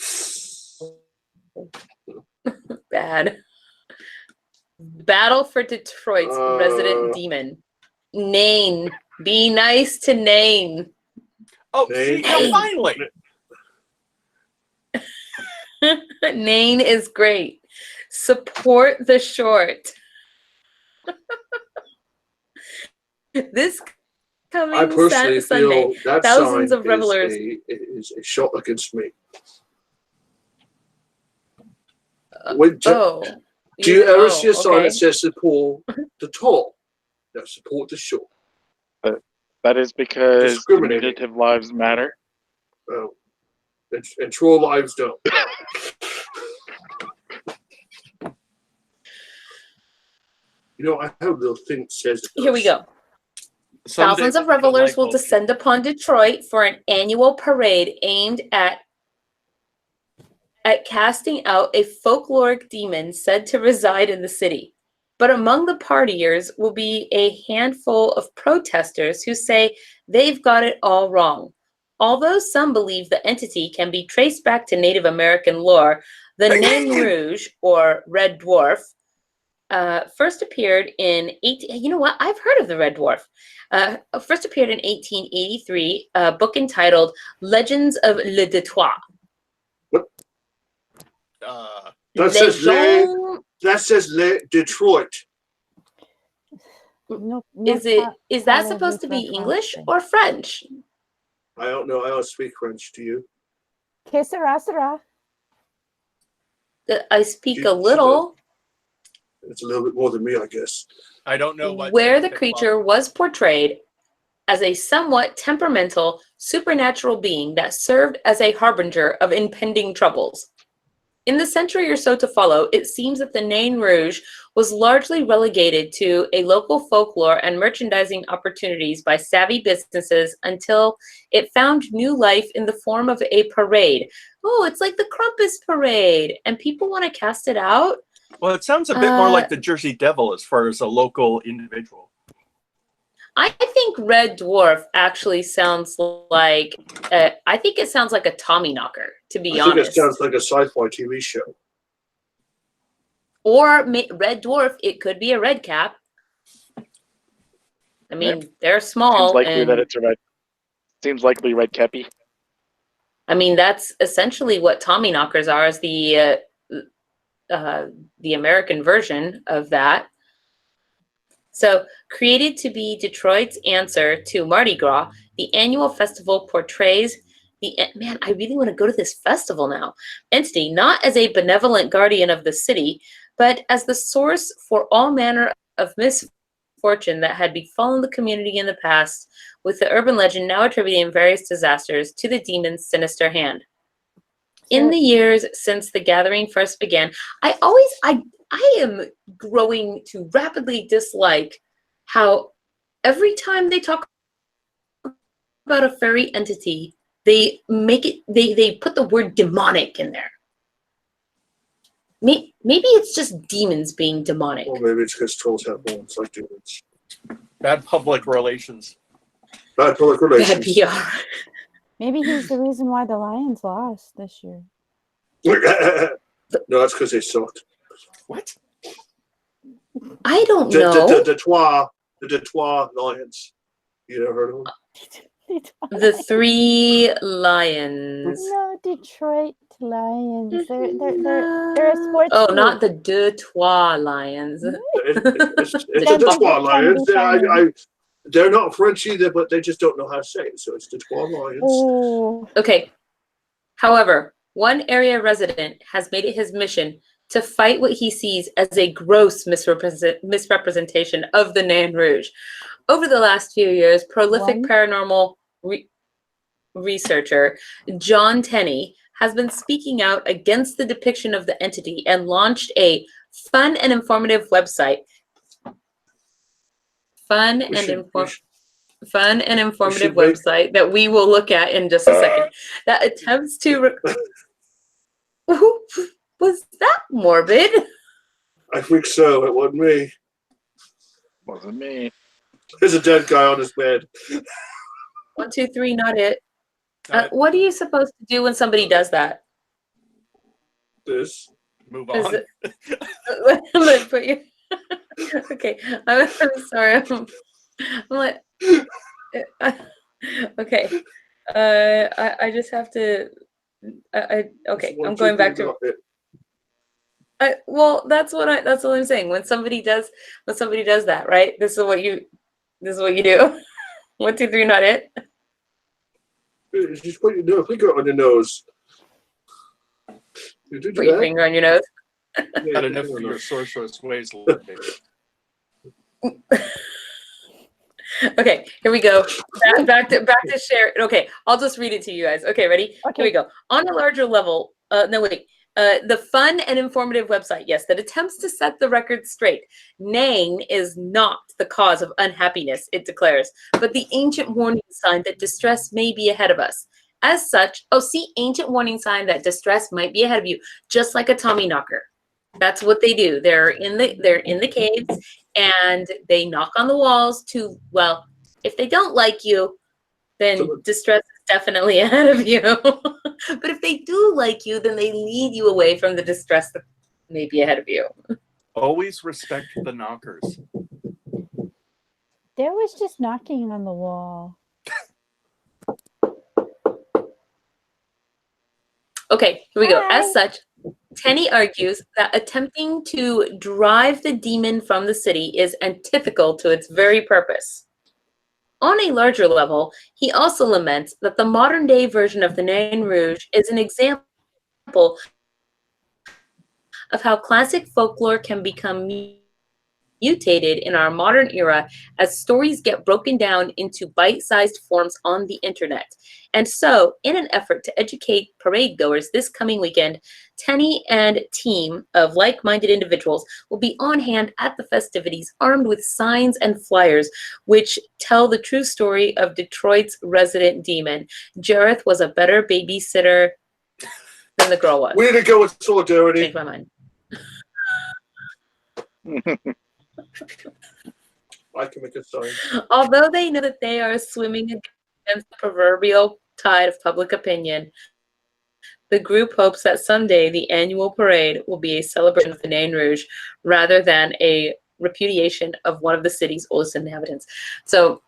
bad. Battle for Detroit's resident demon. Nain. Be nice to Nain. Oh, see, finally. Nain is great. Support the short. This coming Sunday, that thousands of revelers is a shot against me. Do you ever see a sign that says support the tall? No, support the short. That is because diminutive lives matter. Oh, and troll lives don't. I have a little thing that says it does. Here we go. Thousands of revelers will descend upon Detroit for an annual parade aimed at casting out a folkloric demon said to reside in the city. But among the partiers will be a handful of protesters who say they've got it all wrong. Although some believe the entity can be traced back to Native American lore, the Nain Rouge, or Red Dwarf, first appeared in you know what? I've heard of the Red Dwarf. First appeared in 1883, a book entitled Legends of Le Detroit. What? That says Le Detroit. Is that supposed to be English or French? I don't know. I don't speak French. Do you? Que sera, sera. I speak a little. It's a little bit more than me, I guess. I don't know where the creature was portrayed as a somewhat temperamental, supernatural being that served as a harbinger of impending troubles. In the century or so to follow, it seems that the Nain Rouge was largely relegated to a local folklore and merchandising opportunities by savvy businesses until it found new life in the form of a parade. Oh, it's like the Krampus parade, and people want to cast it out? Well, it sounds a bit more like the Jersey Devil as far as a local individual. I think Red Dwarf actually sounds like, I think it sounds like a Tommyknocker, to be I think it honest. sounds like a sci-fi TV show. Or Red Dwarf, it could be a red cap. I mean, they're small. Seems likely and that it's a red. Seems likely red cappy. I mean, that's essentially what Tommyknockers are, is the American version of that. So, created to be Detroit's answer to Mardi Gras, the annual festival portrays the man. I really want to go to this festival now. Entity not as a benevolent guardian of the city, but as the source for all manner of misfortune that had befallen the community in the past, with the urban legend now attributing various disasters to the demon's sinister hand. In the years since the gathering first began, I am growing to rapidly dislike how every time they talk about a fairy entity, they make it, they put the word demonic in there. Maybe it's just demons being demonic. Or maybe it's because trolls have horns like demons. Bad public relations. Bad public Bad relations. PR. Maybe he's the reason why the Lions lost this year. No, that's because they sucked. What? I don't The know. Detroit Lions. You never heard of them? The three lions. No, Detroit Lions. They're a sports Oh, group. not the Detroit Lions. It's the That's Detroit a Lions. funny They're not French either, but they just don't know how to say it. So it's the Detroit Lions. Oh, Okay. However, one area resident has made it his mission to fight what he sees as a gross misrepresentation of the Nain Rouge. Over the last few years, prolific paranormal researcher John Tenney has been speaking out against the depiction of the entity and launched a fun and informative website. Fun and informative website that we will look at in just a second. That attempts to. Was that Morbid? I think so. It wasn't me. Wasn't me. There's a dead guy on his bed. 1, 2, 3, not it. What are you supposed to do when somebody does that? Move Is on. Let's put you. Okay, I'm sorry. I'm like, okay. I just have to. Okay, I'm going back to. Well, that's what I'm saying. When somebody does that, right? This is what you do. 1, 2, 3, not it. Just put your finger on your nose. Put your finger on your nose. Got enough of your sorceress ways, little baby. Okay, here we go. Back to share. Okay, I'll just read it to you guys. Okay, ready? Okay. Here we go. On a larger level, the fun and informative website, yes, that attempts to set the record straight. Nain is not the cause of unhappiness, it declares, but the ancient warning sign that distress may be ahead of us. As such, ancient warning sign that distress might be ahead of you, just like a Tommyknocker. That's what they do. They're in the caves and they knock on the walls to, well, if they don't like you, then distress is definitely ahead of you. But if they do like you, then they lead you away from the distress that may be ahead of you. Always respect the knockers. there was just knocking on the wall. Okay, here we go. Hi. As such, Tenney argues that attempting to drive the demon from the city is antithetical to its very purpose. On a larger level, he also laments that the modern-day version of the Nain Rouge is an example of how classic folklore can become mutated in our modern era as stories get broken down into bite-sized forms on the internet. And so, in an effort to educate parade goers this coming weekend, Tenney and team of like-minded individuals will be on hand at the festivities armed with signs and flyers which tell the true story of Detroit's resident demon. Jareth was a better babysitter than the girl was. We need to go with solidarity. Change my mind. I can make a sign. Although they know that they are swimming against the proverbial tide of public opinion, the group hopes that someday the annual parade will be a celebration of the Nain Rouge rather than a repudiation of one of the city's oldest inhabitants. So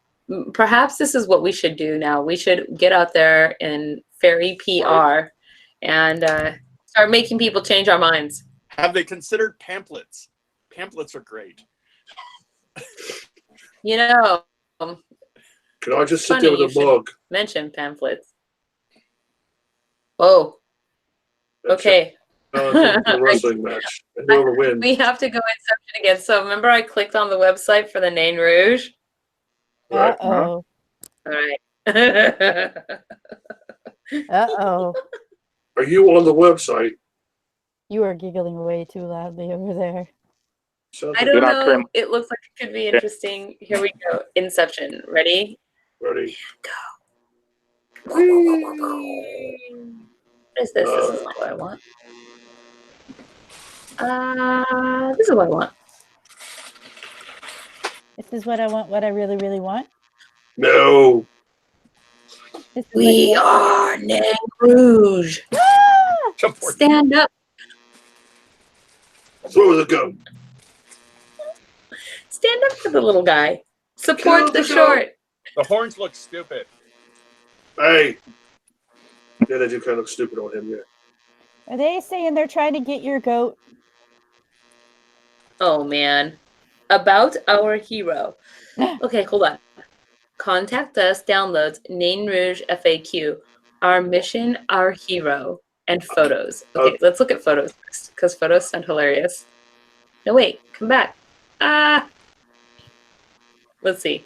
perhaps this is what we should do now. We should get out there in fairy PR and start making people change our minds. Have they considered pamphlets? Pamphlets are great. You know, Can I just sit funny there with you a should mug? mention pamphlets. Oh, and okay. check the wrestling match, and whoever wins. We have to go Inception again. So remember I clicked on the website for the Nain Rouge? Right. Uh-oh. All right. Uh-oh. Are you on the website? You are giggling way too loudly over there. Sounds I like don't You're not know. current- It looks like it could be interesting. Here we go. Inception. Ready? ready. What is this? This is not what I want. This is what I want. This is what I want, what I really, really want. No. This is what We you want. are Nain Rouge. Ah! Support. Stand up. Throw the gun. Stand up for the little guy. Kill Support the the short. The horns look stupid. Hey. Yeah, they do kind of look stupid on him, yeah. Are they saying they're trying to get your goat? Oh, man. About our hero. Okay, hold on. Contact us, downloads, Nain Rouge FAQ, our mission, our hero, and photos. Okay, let's look at photos first, because photos sound hilarious. No, wait, come back. Ah! Let's see.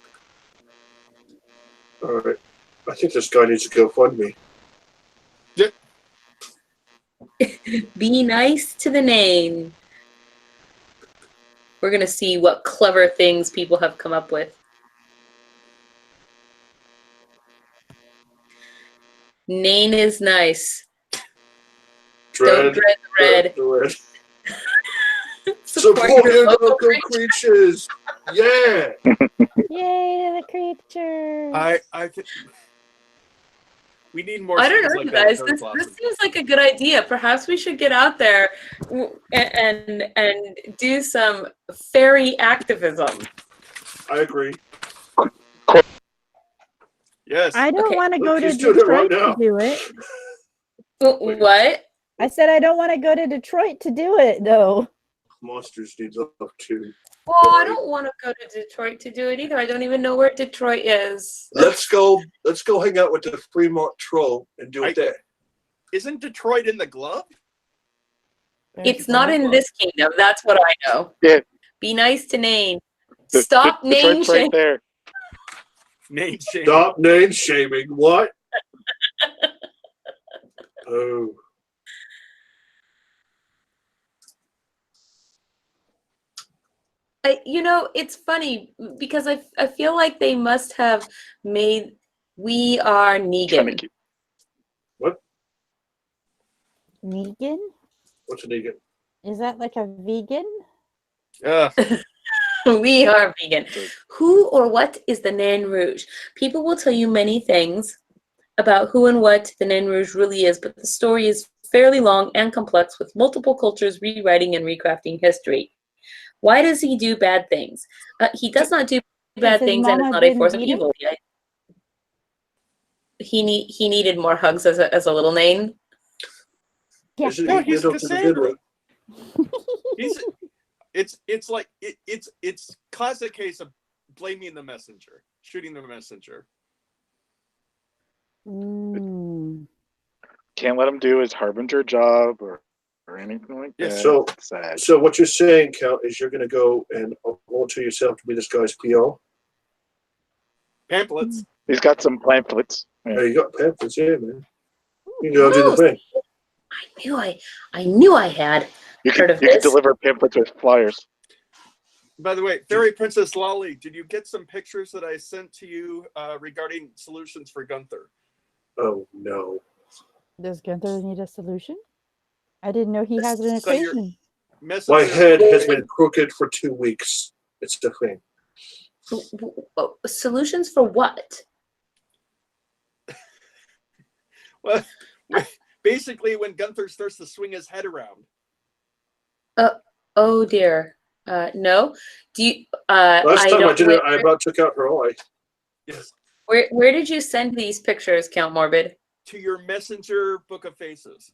All right. I think this guy needs to go fund me. Be nice to the Nain. We're going to see what clever things people have come up with. Nain is nice. Don't dread the red. The red. Support Support your your local local creature. creatures. Yeah. Yay, the creature. I think we need more. I don't things know, like you that guys. in This Fairy seems like a good idea. Perhaps we should get out there and do some fairy activism. I agree. Yes. I don't Okay. want to go to He's doing it right Detroit to now. do it. What? I said I don't want to go to Detroit to do it, though. Monsters need love too. Well, I don't want to go to Detroit to do it either. I don't even know where Detroit is. Let's go hang out with the Fremont Troll and do it there. Isn't Detroit in the glove? It's not in this kingdom. That's what I know. Yeah. Be nice to Nain. Stop name Detroit's right shaming. there. Name shame. Stop name shaming. What? Oh. You know, it's funny because I feel like they must have made We Are Trying to Negan. keep- Negan? What's an Negan? Is that like a vegan? We are vegan. Who or what is the Nain Rouge? People will tell you many things about who and what the Nain Rouge really is, but the story is fairly long and complex with multiple cultures rewriting and recrafting history. Why does he do bad things? He does not do bad his things and is mama not a didn't force of beat him? evil. He needed more hugs as a little Nain. Yeah. Is it No, Negan he's up to the good Cassandra. one? It's like it's classic case of blaming the messenger, shooting the messenger. Mm. Can't let him do his harbinger job or anything like Yeah, that. so- Sad. So what you're saying, Count, is you're going to go and volunteer yourself to be this guy's PO? Pamphlets. He's got some pamphlets. Yeah. Hey, you got pamphlets here, man. You can go do the thing. I knew I had You heard could, of you could this. deliver pamphlets with flyers. By the way, Fairy Princess Lolly, did you get some pictures that I sent to you regarding solutions for Gunther? Oh, no. Does Gunther need a solution? I didn't know he has an So your equation. messenger. My head has been crooked for 2 weeks. It's the thing. Solutions for what? Well, basically, when Gunther starts to swing his head around. Oh dear. No. Do you? Last time I did it, I where, about took out her eye. Yes. where did you send these pictures, Count Morbid? To your messenger book of faces.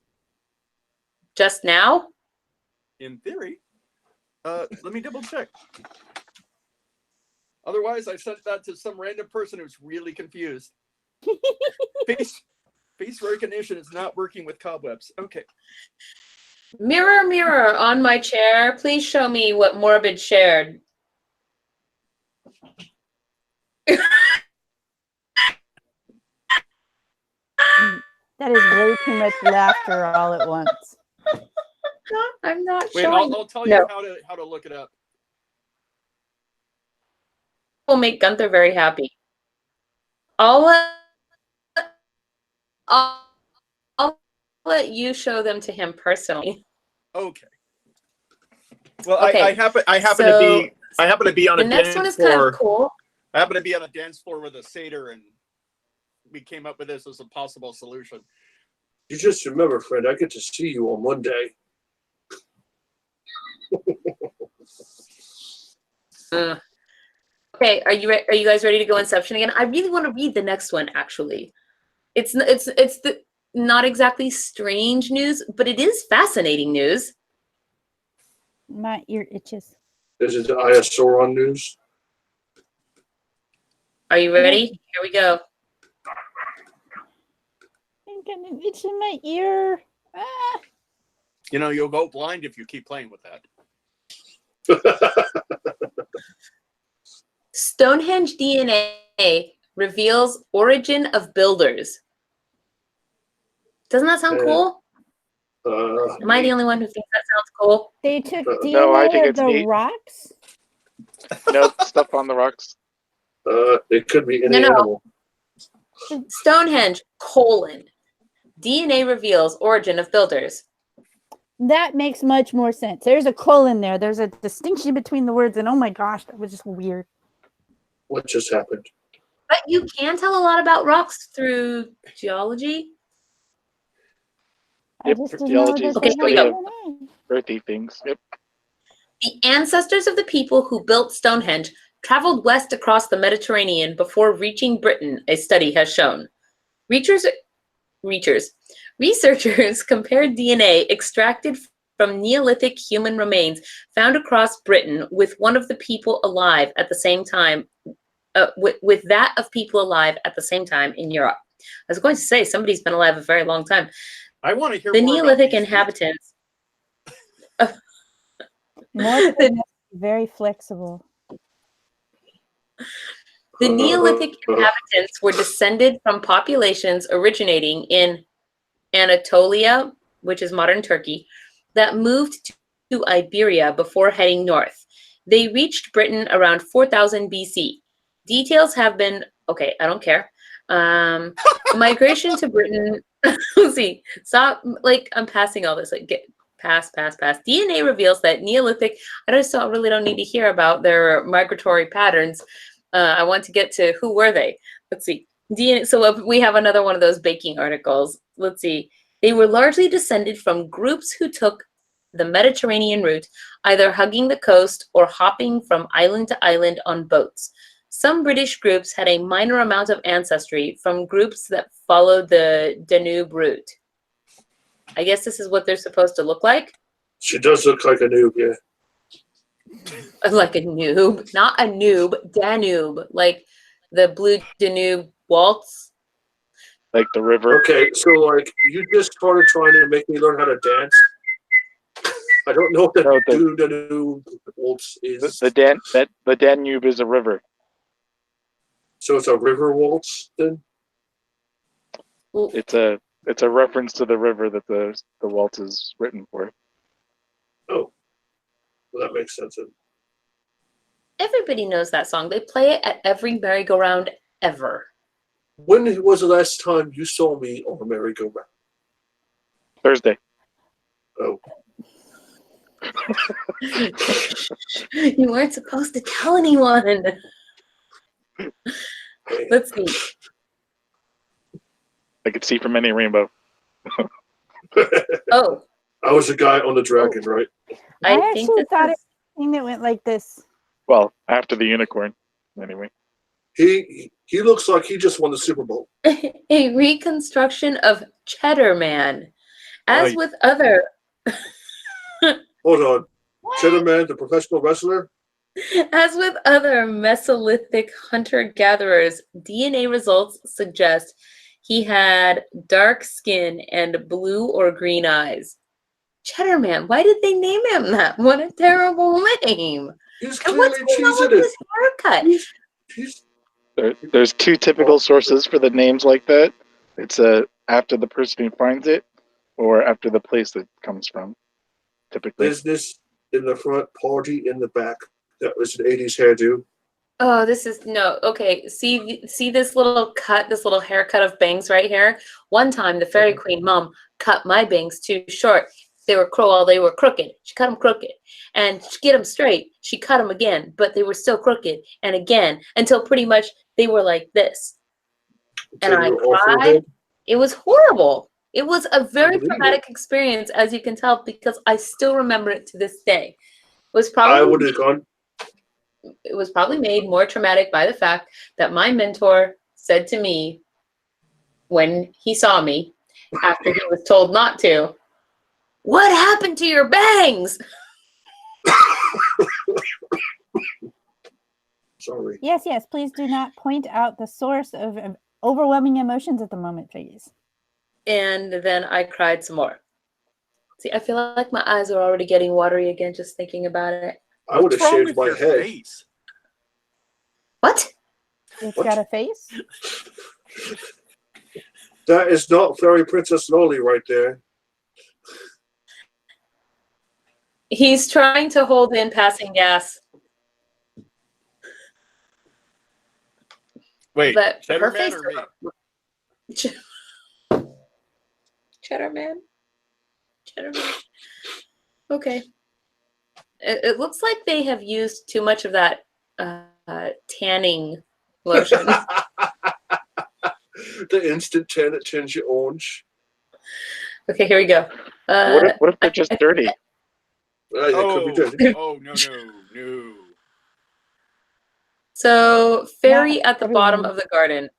Just now? In theory. Let me double check. Otherwise, I sent that to some random person who's really confused. Face recognition is not working with cobwebs. Okay. Mirror, mirror on my chair, please show me what Morbid shared. That is way too much laughter all at once. I'm not Wait, showing. I'll tell you No. how to look it up. Will make Gunther very happy. I'll let you show them to him personally. Okay. Well, Okay, I happen so to be on the a next dance one is floor. kind of cool. I happen to be on a dance floor with a satyr, and we came up with this as a possible solution. You just remember, friend, I get to see you on Monday. Okay, are you guys ready to go Inception again? I really want to read the next one. Actually, it's the not exactly strange news, but it is fascinating news. My ear itches. Is it the ISOR news? Are you ready? Here we go. I'm getting an itch in my ear. Ah. You know, you'll go blind if you keep playing with that. Stonehenge DNA reveals origin of builders. Doesn't that sound cool? Am I the only one who thinks that sounds cool? They took DNA No, I think of it's the neat. rocks? Nope, stuff on the rocks. It could be any No. animal. Stonehenge, DNA reveals origin of builders. That makes much more sense. There's a colon there. There's a distinction between the words, and oh my gosh, that was just weird. What just happened? But you can tell a lot about rocks through geology. I Yep, just didn't geology know is that the they study had of DNA. Earthy things. Yep. The ancestors of the people who built Stonehenge traveled west across the Mediterranean before reaching Britain, a study has shown. Researchers compared DNA extracted from Neolithic human remains found across Britain with one of the people alive at the same time, with that of people alive at the same time in Europe. I was going to say somebody's been alive a very long time. I want to hear The more Neolithic about these inhabitants. Very flexible. The Neolithic inhabitants were descended from populations originating in Anatolia, which is modern Turkey, that moved to Iberia before heading north. They reached Britain around 4000 BC. Details have been, okay, I don't care. Migration to Britain, let's see, stop, like, I'm passing all this, like, pass. DNA reveals that Neolithic, really don't need to hear about their migratory patterns. I want to get to who were they. Let's see. DNA, so we have another one of those baking articles. Let's see. They were largely descended from groups who took the Mediterranean route, either hugging the coast or hopping from island to island on boats. Some British groups had a minor amount of ancestry from groups that followed the Danube route. I guess this is what they're supposed to look like. She does look like a noob, yeah. Like a noob, not a noob, Danube, like the blue Danube waltz. Like the river. Okay, so like you just started trying to make me learn how to dance. I don't know what the noob waltz is. The Danube is a river. So it's a river waltz then? It's a reference to the river that the waltz is written for. Oh, well, that makes sense then. Everybody knows that song. They play it at every merry-go-round ever. When was the last time you saw me on a merry-go-round? Thursday. Oh. You weren't supposed to tell anyone. Let's see. I could see from any rainbow. Oh, I was the guy on the dragon, right? I I think actually this thought is it was a thing that went like this. Well, after the unicorn, anyway. He looks like he just won the Super Bowl. a reconstruction of Cheddar Man. As Right. with other Hold on. Cheddar Man, the professional wrestler? As with other Mesolithic hunter-gatherers, DNA results suggest he had dark skin and blue or green eyes. Cheddar Man, why did they name him that? What a terrible name. He's And what's clearly going on cheesing with it. his haircut? He's There's two typical sources for the names like that. It's after the person who finds it, or after the place that comes from. Typically, business in the front, party in the back. That was an 80s hairdo. Oh, this is no. Okay, see this little cut, this little haircut of bangs right here? One time, the Fairy Queen mom cut my bangs too short. They were crooked. She cut them crooked. And to get them straight, she cut them again, but they were still crooked. And again, until pretty much they were like this. And Until I you were all cried. forehead. It was horrible. It was a very believe traumatic experience, as you can tell, because I still remember it to this day. It was I probably would have gone. it was probably made more traumatic by the fact that my mentor said to me when he saw me after he was told not to, "What happened to your bangs?" Sorry. Yes, yes. Please do not point out the source of overwhelming emotions at the moment, please. And then I cried some more. See, I feel like my eyes are already getting watery again just thinking about it. I would have What's wrong shaved with my your head. face? What? It's What? got a face. That is not Fairy Princess Loli right there. He's trying to hold in passing gas, Wait, but Cheddar her Man face. or me? Cheddar Man. Cheddar Man. Okay. It looks like they have used too much of that tanning lotion. The instant tan that turns you orange. Okay, here we go. what if they're just dirty? Right, it could be dirty. Oh, no. So, fairy Not at the bottom everyone. of the garden.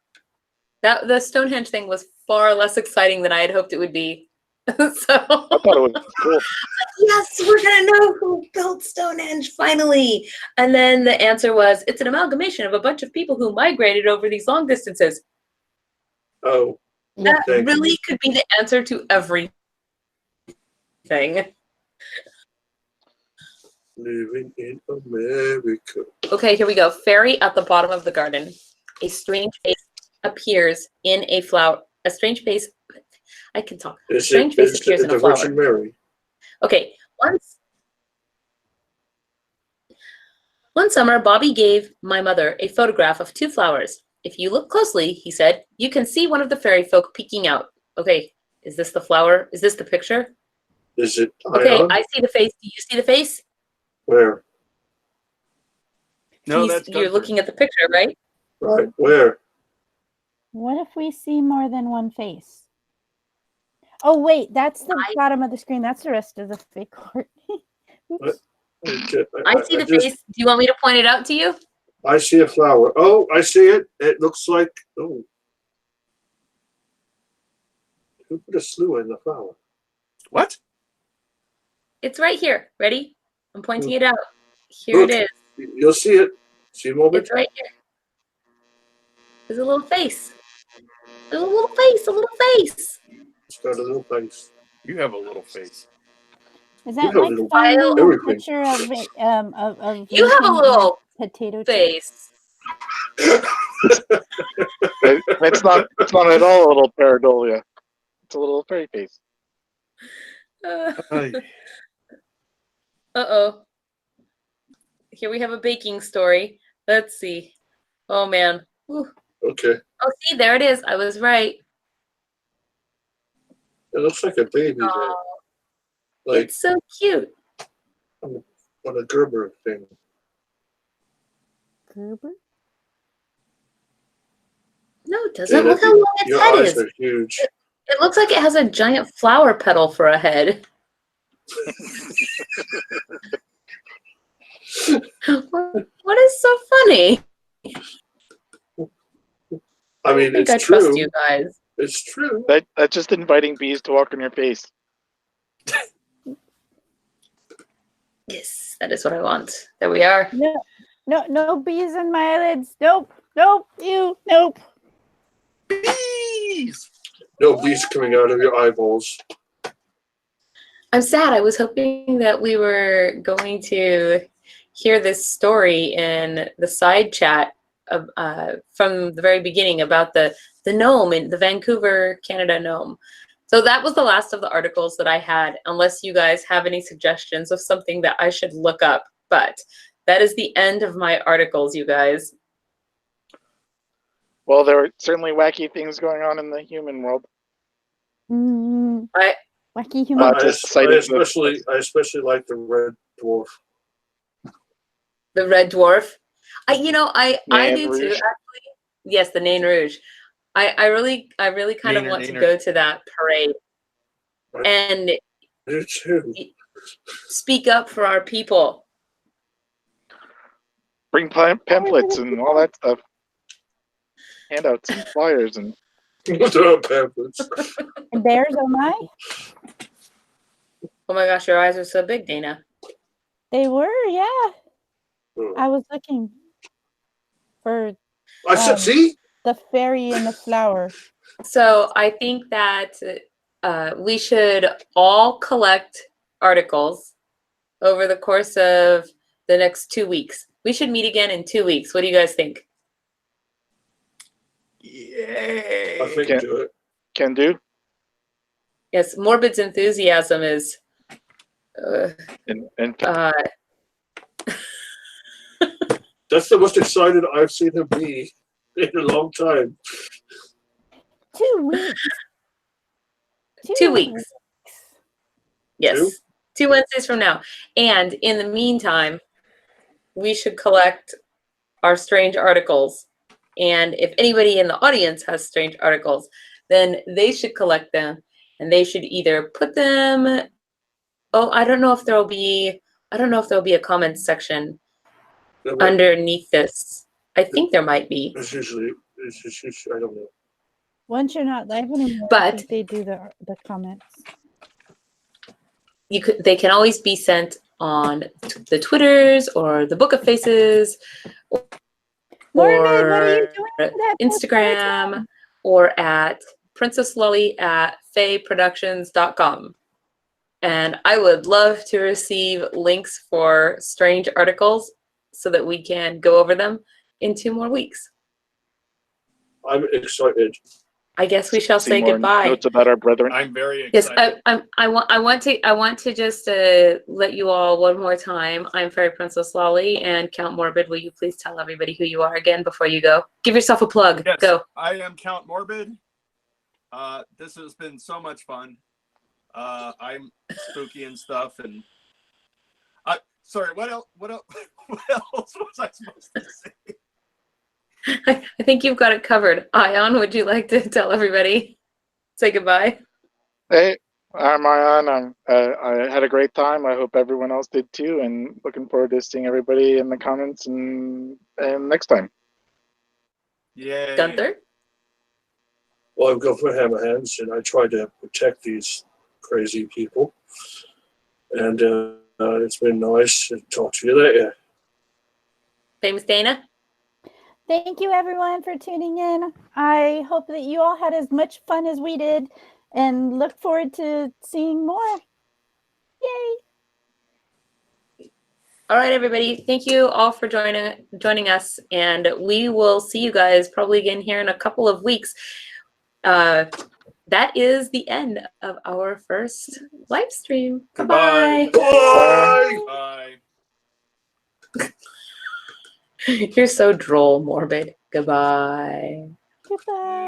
The Stonehenge thing was far less exciting than I had hoped it would be. So, I thought it was cool. yes, we're gonna know who built Stonehenge finally. And then the answer was, it's an amalgamation of a bunch of people who migrated over these long distances. Oh, That thank really could be the answer to everything. living in America. Okay, here we go. Fairy at the bottom of the garden. A strange face appears in a flower. A strange face. I can talk. A strange face appears in a the flower. Virgin Mary. Okay. One summer, Bobby gave my mother a photograph of two flowers. If you look closely, he said, you can see one of the fairy folk peeking out. Okay, is this the flower? Is this the picture? Is it Okay, Ion? I see the face. Do you see the face? Where? No, that's You're Gunther. looking at the picture, right? Right, where? What if we see more than one face? Oh, wait, that's the bottom of the screen. That's the rest of the FAE Court. Oops. I see the face. Do you want me to point it out to you? I see a flower. Oh, I see it. It looks like, oh. Who put a slew in the flower? What? It's right here. Ready? I'm pointing it out. Here Look. it is. You'll see it. See Morbid? It's right here. There's a little face. There's a little face. A little face. It's got a little face. You have a little face. Is You that have a like little finding a everything. picture of You have a Lincoln in a little potato chip? face. It's not at all a little pareidolia. It's a little fairy face. Uh-oh. Here we have a baking story. Let's see. Oh, man. Whew. Okay. Oh, see, there it is. I was right. It looks like a baby there. Oh, Like it's so cute. on a Gerber thing. Gerber? No, it doesn't. Look how long its Your head eyes is. are huge. It looks like it has a giant flower petal for a head. What is so funny? I mean, I think it's I true. trust you guys. It's true. That's just inviting bees to walk on your face. Yes, that is what I want. There we are. No bees in my eyelids. Nope. Nope. Bees! No bees coming out of your eyeballs. I'm sad. I was hoping that we were going to hear this story in the side chat of, from the very beginning about the gnome and the Vancouver, Canada gnome. So that was the last of the articles that I had, unless you guys have any suggestions of something that I should look up. But that is the end of my articles, you guys. Well, there are certainly wacky things going on in the human world. Wacky human. Just I citing especially like the red dwarf. The red dwarf. I Nain do too, Rouge. actually. Yes, the Nain Rouge. I really kind of want to go to that parade and Me too. speak up for our people. Bring pamphlets and all that stuff. Handouts and flyers and Pamphlets. And bears, oh my. Oh my gosh, your eyes are so big, Dana. They were, yeah. Oh. I was looking for I said, see? the fairy and the flower. So I think that we should all collect articles over the course of the next 2 weeks. We should meet again in 2 weeks. What do you guys think? Yay! I think do it. can do. Yes, Morbid's enthusiasm is And That's the most excited I've seen him be in a long time. 2 weeks. 2 weeks. Yes, 2 Wednesdays from now. And in the meantime, we should collect our strange articles. And if anybody in the audience has strange articles, then they should collect them. And they should either put them. Oh, I don't know if there'll be a comments section underneath this. I think there might be. It's usually, I don't know. Once you're not live anymore, But I think they do the comments. They can always be sent on the Twitters or the Book of Faces Morbid, what are you or doing for that Instagram or at princesslully@faeproductions.com. And I would love to receive links for strange articles so that we can go over them in 2 more weeks. I'm excited. I guess we shall see say more goodbye. notes about our brethren. I'm very Yes, excited. I want to just let you all one more time. I'm Fairy Princess Lolly, and Count Morbid. Will you please tell everybody who you are again before you go? Give yourself a plug. Yes, Go. I am Count Morbid. This has been so much fun. I'm spooky and stuff, and sorry. What else? What else was I supposed to say? I think you've got it covered. Ion, would you like to tell everybody? Say goodbye. Hey, I'm Ion. I had a great time. I hope everyone else did too, and looking forward to seeing everybody in the comments and next time. Yay. Gunther? Well, I'm going for Hammerhands, and I try to protect these crazy people. And it's been nice to talk to you later. Famous Dana? Thank you, everyone, for tuning in. I hope that you all had as much fun as we did and look forward to seeing more. Yay! All right, everybody. Thank you all for joining us, and we will see you guys probably again here in a couple of weeks. That is the end of our first live stream. Goodbye. Goodbye. Bye. Bye. You're so droll, Morbid. Goodbye. Goodbye.